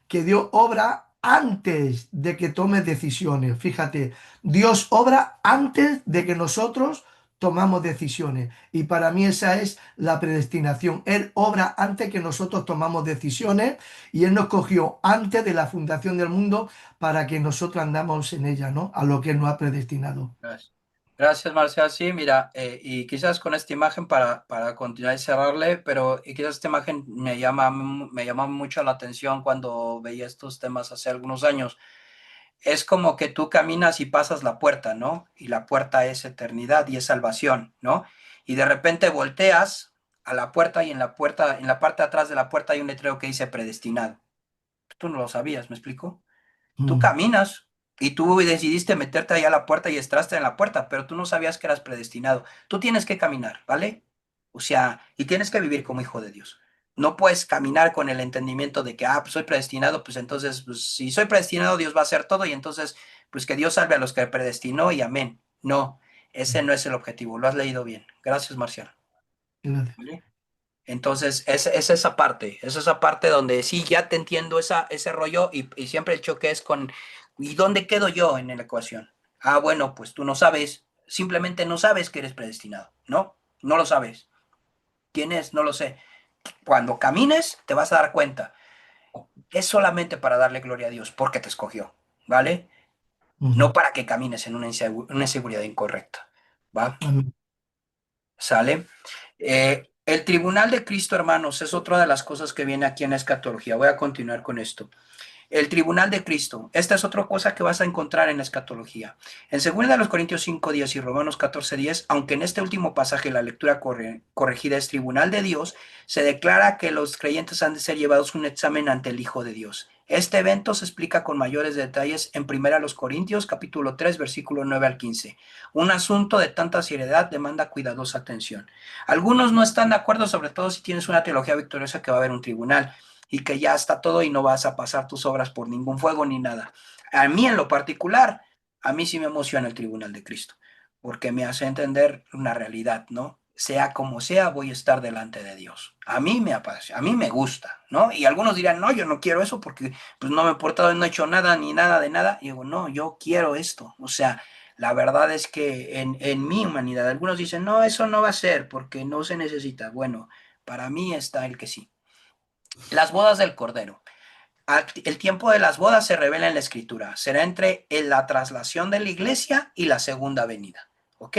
Dios obra antes de que tomes decisiones. Fíjate, Dios obra antes de que nosotros tomamos decisiones. Y para mí esa es la predestinación. Él obra antes que nosotros tomamos decisiones y Él nos cogió antes de la fundación del mundo para que nosotros andamos en ella, ¿no? A lo que Él nos ha predestinado. Gracias. Gracias, Marcial. Sí, mira, y quizás con esta imagen para continuar y cerrarle, pero y quizás esta imagen me llama mucho la atención cuando veía estos temas hace algunos años. Es como que tú caminas y pasas la puerta, ¿no? Y la puerta es eternidad y es salvación, ¿no? Y de repente volteas a la puerta y en la puerta, en la parte de atrás de la puerta hay un letrero que dice predestinado. Tú no lo sabías, ¿me explico? Tú Mm, caminas y tú decidiste meterte ahí a la puerta y entraste en la puerta, pero tú no sabías que eras predestinado. Tú tienes que caminar, ¿vale? O sea, y tienes que vivir como hijo de Dios. No puedes caminar con el entendimiento de que, pues soy predestinado, pues entonces, pues si soy predestinado, Dios va a hacer todo y entonces, pues que Dios salve a los que predestinó y amén. No, ese no es el objetivo. Lo has leído bien. Gracias, Marcial. gracias. ¿Vale? Entonces, es esa parte donde sí, ya te entiendo ese rollo y siempre el choque es con, ¿y dónde quedo yo en la ecuación? Ah, bueno, pues tú no sabes, simplemente no sabes que eres predestinado, ¿no? No lo sabes. ¿Quién es? No lo sé. Cuando camines, te vas a dar cuenta. Es solamente para darle gloria a Dios, porque te escogió, ¿vale? Ujú. No para que camines en una inseguridad incorrecta, ¿va? Amén. ¿Sale? El tribunal de Cristo, hermanos, es otra de las cosas que viene aquí en la escatología. Voy a continuar con esto. El tribunal de Cristo. Esta es otra cosa que vas a encontrar en la escatología. En 2 Corintios 5:10 y Romanos 14:10, aunque en este último pasaje la lectura corregida es tribunal de Dios, se declara que los creyentes han de ser llevados a un examen ante el Hijo de Dios. Este evento se explica con mayores detalles en 1 Corintios capítulo 3 versículo 9 al 15. Un asunto de tanta seriedad demanda cuidadosa atención. Algunos no están de acuerdo, sobre todo si tienes una teología victoriosa, que va a haber un tribunal y que ya está todo y no vas a pasar tus obras por ningún fuego ni nada. A mí en lo particular, a mí sí me emociona el tribunal de Cristo, porque me hace entender una realidad, ¿no? Sea como sea, voy a estar delante de Dios. A mí me apasiona, a mí me gusta, ¿no? Y algunos dirán, no, yo no quiero eso porque pues no me he portado, no he hecho nada ni nada de nada. Y digo, no, yo quiero esto. O sea, la verdad es que en mi humanidad, algunos dicen, no, eso no va a ser porque no se necesita. Bueno, para mí está el que sí. Las bodas del Cordero. El tiempo de las bodas se revela en la Escritura. Será entre la traslación de la iglesia y la segunda venida. ¿Ok?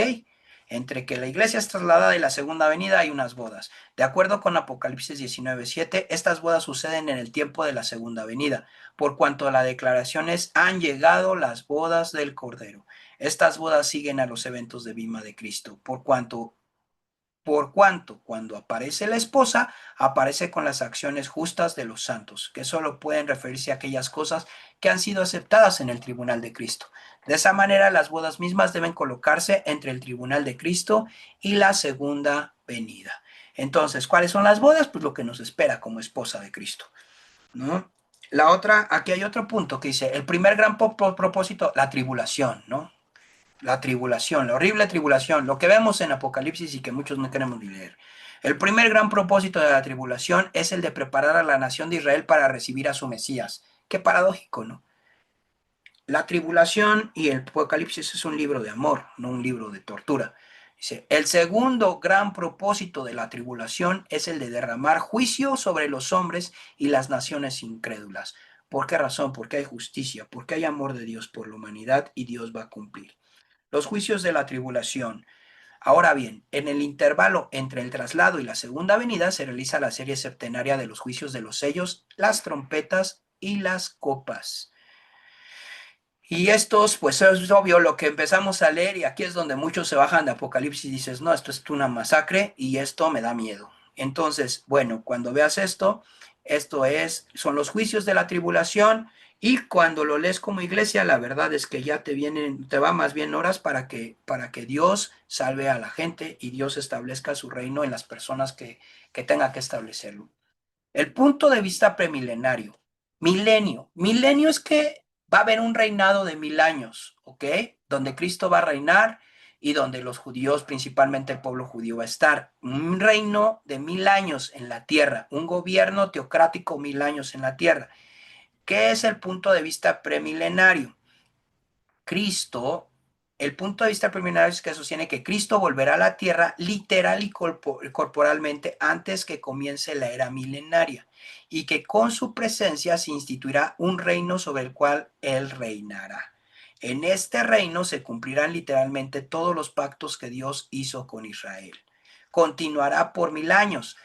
Entre que la iglesia es trasladada y la segunda venida hay unas bodas. De acuerdo con Apocalipsis 19:7, estas bodas suceden en el tiempo de la segunda venida, por cuanto a la declaración es, han llegado las bodas del Cordero. Estas bodas siguen a los eventos de Bima de Cristo, por cuanto cuando aparece la esposa, aparece con las acciones justas de los santos, que solo pueden referirse a aquellas cosas que han sido aceptadas en el tribunal de Cristo. De esa manera, las bodas mismas deben colocarse entre el tribunal de Cristo y la segunda venida. Entonces, ¿cuáles son las bodas? Pues lo que nos espera como esposa de Cristo, ¿no? La otra, aquí hay otro punto que dice, el primer gran propósito, la tribulación, ¿no? La tribulación, la horrible tribulación, lo que vemos en Apocalipsis y que muchos no queremos ni leer. El primer gran propósito de la tribulación es el de preparar a la nación de Israel para recibir a su Mesías. Qué paradójico, ¿no? La tribulación y el Apocalipsis es un libro de amor, no un libro de tortura. Dice, el segundo gran propósito de la tribulación es el de derramar juicio sobre los hombres y las naciones incrédulas. ¿Por qué razón? Porque hay justicia, porque hay amor de Dios por la humanidad y Dios va a cumplir. Los juicios de la tribulación. Ahora bien, en el intervalo entre el traslado y la segunda venida se realiza la serie septenaria de los juicios de los sellos, las trompetas y las copas. Y estos, pues es obvio lo que empezamos a leer y aquí es donde muchos se bajan de Apocalipsis y dices, no, esto es una masacre y esto me da miedo. Entonces, bueno, cuando veas esto, son los juicios de la tribulación y cuando lo lees como iglesia, la verdad es que ya te va más bien horas para que Dios salve a la gente y Dios establezca su reino en las personas que tenga que establecerlo. El punto de vista premilenario. Milenio es que va a haber un reinado de 1000 años, ¿ok? Donde Cristo va a reinar y donde los judíos, principalmente el pueblo judío, va a estar. Un reino de 1000 años en la tierra, un gobierno teocrático 1000 años en la tierra. ¿Qué es el punto de vista premilenario? Cristo, el punto de vista preliminar es que sostiene que Cristo volverá a la tierra literal y corporalmente antes que comience la era milenaria y que con su presencia se instituirá un reino sobre el cual Él reinará. En este reino se cumplirán literalmente todos los pactos que Dios hizo con Israel. Continuará por 1000 años,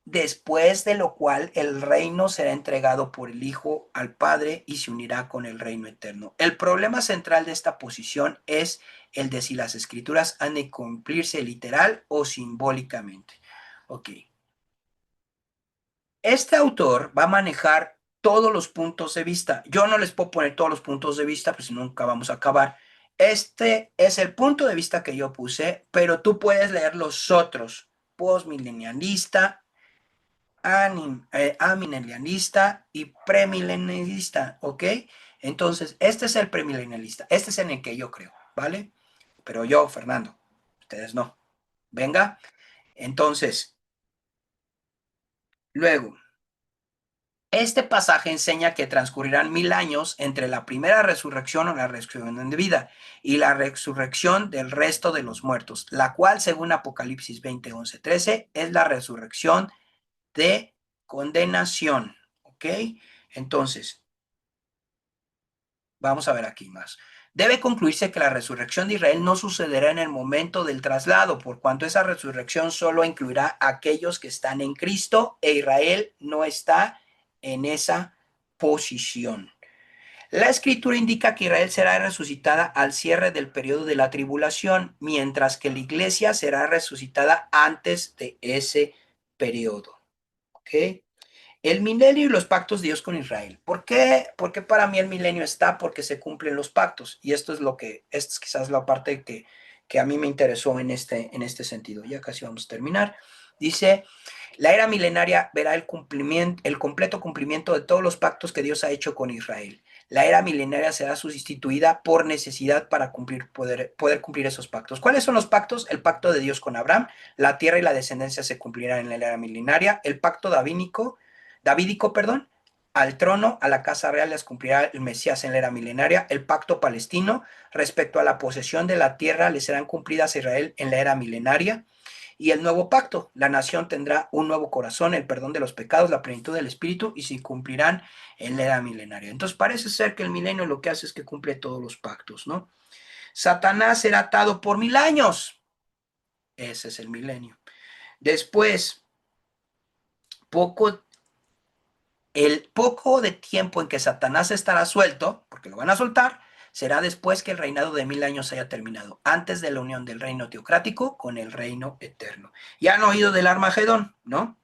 después de lo cual el reino será entregado por el Hijo al Padre y se unirá con el reino eterno. El problema central de esta posición es el de si las escrituras han de cumplirse literal o simbólicamente. Ok. Este autor va a manejar todos los puntos de vista. Yo no les puedo poner todos los puntos de vista, pues nunca vamos a acabar. Este es el punto de vista que yo puse, pero tú puedes leer los otros. Postmilenialista, amilenialista y premilenialista, ¿ok? Entonces, este es el premilenialista, este es en el que yo creo, ¿vale? Pero yo, Fernando, ustedes no. Venga, entonces, luego, este pasaje enseña que transcurrirán 1000 años entre la primera resurrección o la resurrección de vida y la resurrección del resto de los muertos, la cual, según Apocalipsis 20, 11, 13, es la resurrección de condenación, ¿ok? Entonces, vamos a ver aquí más. Debe concluirse que la resurrección de Israel no sucederá en el momento del traslado, por cuanto esa resurrección solo incluirá a aquellos que están en Cristo e Israel no está en esa posición. La escritura indica que Israel será resucitada al cierre del periodo de la tribulación, mientras que la iglesia será resucitada antes de ese periodo. ¿Ok? El milenio y los pactos de Dios con Israel. ¿Por qué? Porque para mí el milenio está porque se cumplen los pactos. Y esto es quizás la parte que a mí me interesó en este sentido. Ya casi vamos a terminar. Dice, la era milenaria verá el completo cumplimiento de todos los pactos que Dios ha hecho con Israel. La era milenaria será sustituida por necesidad para poder cumplir esos pactos. ¿Cuáles son los pactos? El pacto de Dios con Abraham, la tierra y la descendencia se cumplirán en la era milenaria. El pacto davídico, al trono, a la casa real les cumplirá el Mesías en la era milenaria. El pacto palestino respecto a la posesión de la tierra le serán cumplidas a Israel en la era milenaria. Y el nuevo pacto, la nación tendrá un nuevo corazón, el perdón de los pecados, la plenitud del espíritu y se cumplirán en la era milenaria. Entonces parece ser que el milenio lo que hace es que cumple todos los pactos, ¿no? Satanás será atado por 1000 años. Ese es el milenio. Después, el poco de tiempo en que Satanás estará suelto, porque lo van a soltar, será después que el reinado de 1000 años haya terminado, antes de la unión del reino teocrático con el reino eterno. Ya han oído del Armagedón, ¿no?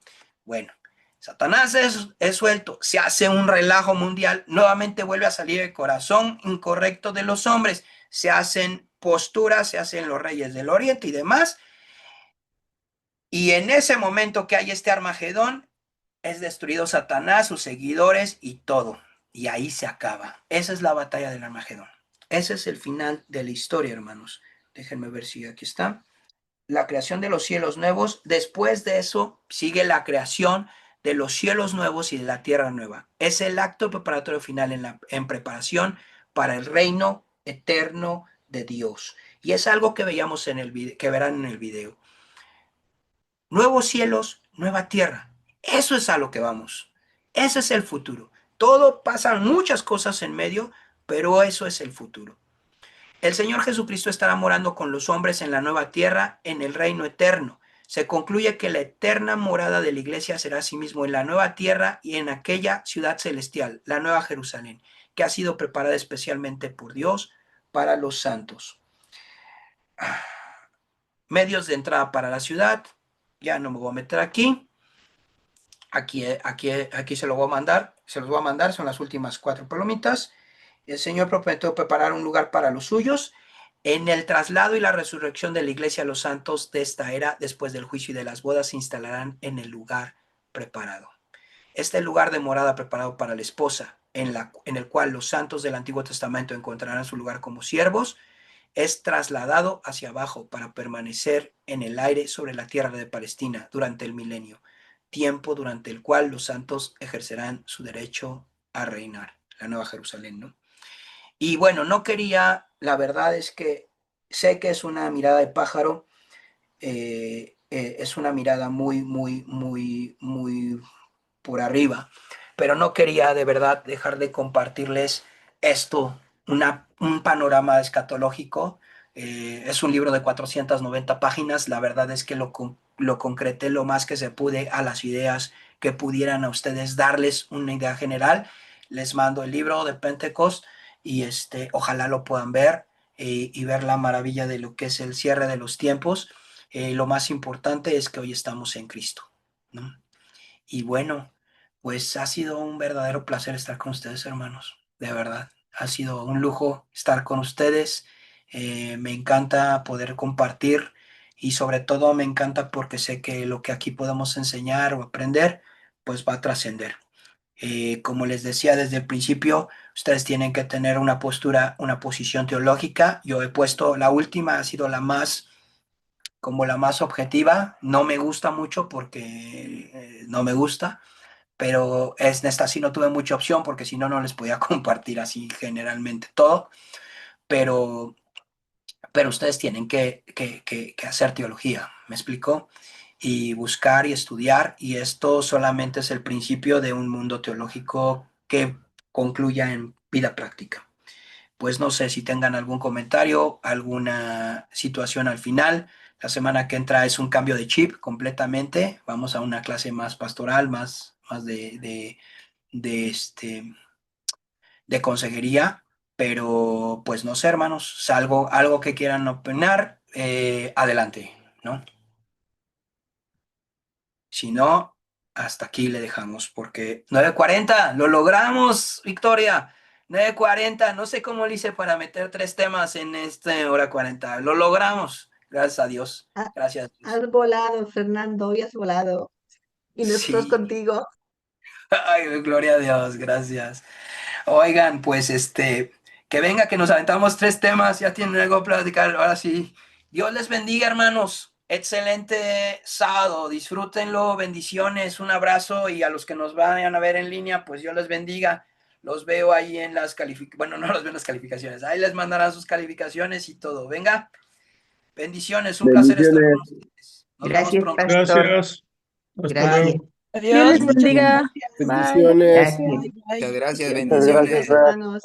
Bueno, Satanás es suelto, se hace un relajo mundial, nuevamente vuelve a salir el corazón incorrecto de los hombres, se hacen posturas, se hacen los reyes del oriente y demás, y en ese momento que hay este Armagedón, es destruido Satanás, sus seguidores y todo. Y ahí se acaba. Esa es la batalla del Armagedón. Ese es el final de la historia, hermanos. Déjenme ver si aquí está. La creación de los cielos nuevos. Después de eso sigue la creación de los cielos nuevos y de la tierra nueva. Es el acto preparatorio final en preparación para el reino eterno de Dios. Y es algo que veíamos que verán en el video. Nuevos cielos, nueva tierra. Eso es a lo que vamos. Ese es el futuro. Todo pasan muchas cosas en medio, pero eso es el futuro. El Señor Jesucristo estará morando con los hombres en la nueva tierra, en el reino eterno. Se concluye que la eterna morada de la iglesia será asimismo en la nueva tierra y en aquella ciudad celestial, la nueva Jerusalén, que ha sido preparada especialmente por Dios para los santos. Medios de entrada para la ciudad, ya no me voy a meter aquí. Aquí se los voy a mandar, son las últimas 4 palomitas. El Señor prometió preparar un lugar para los suyos en el traslado y la resurrección de la iglesia. Los santos de esta era, después del juicio y de las bodas, se instalarán en el lugar preparado. Este lugar de morada preparado para la esposa, en el cual los santos del Antiguo Testamento encontrarán su lugar como siervos, es trasladado hacia abajo para permanecer en el aire sobre la tierra de Palestina durante el milenio, tiempo durante el cual los santos ejercerán su derecho a reinar, la Nueva Jerusalén, ¿no? Y bueno, no quería, la verdad es que sé que es una mirada de pájaro, es una mirada muy, muy, muy, muy por arriba, pero no quería de verdad dejar de compartirles esto, un panorama escatológico. Es un libro de 490 páginas, la verdad es que lo concreté lo más que se pude a las ideas que pudieran a ustedes darles una idea general. Les mando el libro de Pentecost y ojalá lo puedan ver y ver la maravilla de lo que es el cierre de los tiempos. Lo más importante es que hoy estamos en Cristo, ¿no? Y bueno, pues ha sido un verdadero placer estar con ustedes, hermanos, de verdad. Ha sido un lujo estar con ustedes. Me encanta poder compartir y sobre todo me encanta porque sé que lo que aquí podemos enseñar o aprender, pues va a trascender. Como les decía desde el principio, ustedes tienen que tener una postura, una posición teológica. Yo he puesto la última, ha sido la más como la más objetiva. No me gusta mucho porque no me gusta, pero esta sí no tuve mucha opción porque si no, no les podía compartir así generalmente todo, pero, pero ustedes tienen que hacer teología, ¿me explicó? Y buscar y estudiar, y esto solamente es el principio de un mundo teológico que concluya en vida práctica. Pues no sé si tengan algún comentario, alguna situación al final. La semana que entra es un cambio de chip completamente. Vamos a una clase más pastoral, más de consejería. Pero pues no sé, hermanos, algo que quieran opinar, adelante, ¿no? Si no, hasta aquí le dejamos, porque 9:40, lo logramos, Victoria. 9:40, no sé cómo le hice para meter 3 temas en esta hora 40. Lo logramos, gracias a Dios. Ha- Gracias a Dios. Has volado, Fernando, hoy has volado. Y nosotros Sí, contigo. ay, gloria a Dios, gracias. Oigan, pues que venga, que nos aventamos 3 temas, ya tienen algo que platicar, ahora sí. Dios les bendiga, hermanos. Excelente sábado, disfrútenlo, bendiciones, un abrazo y a los que nos vayan a ver en línea, pues Dios les bendiga. Los veo ahí en las calificaciones, bueno, no los veo en las calificaciones, ahí les mandarán sus calificaciones y todo. Venga, bendiciones, un placer estar con Bendiciones. ustedes. Nos vemos Gracias, pronto. pastor. Gracias. Hasta Gracias. luego. Dios les Adiós. bendiga. Bye. Bendiciones. Gracias. Muchas gracias, Muchas gracias, bendiciones. Fer. Hermanos.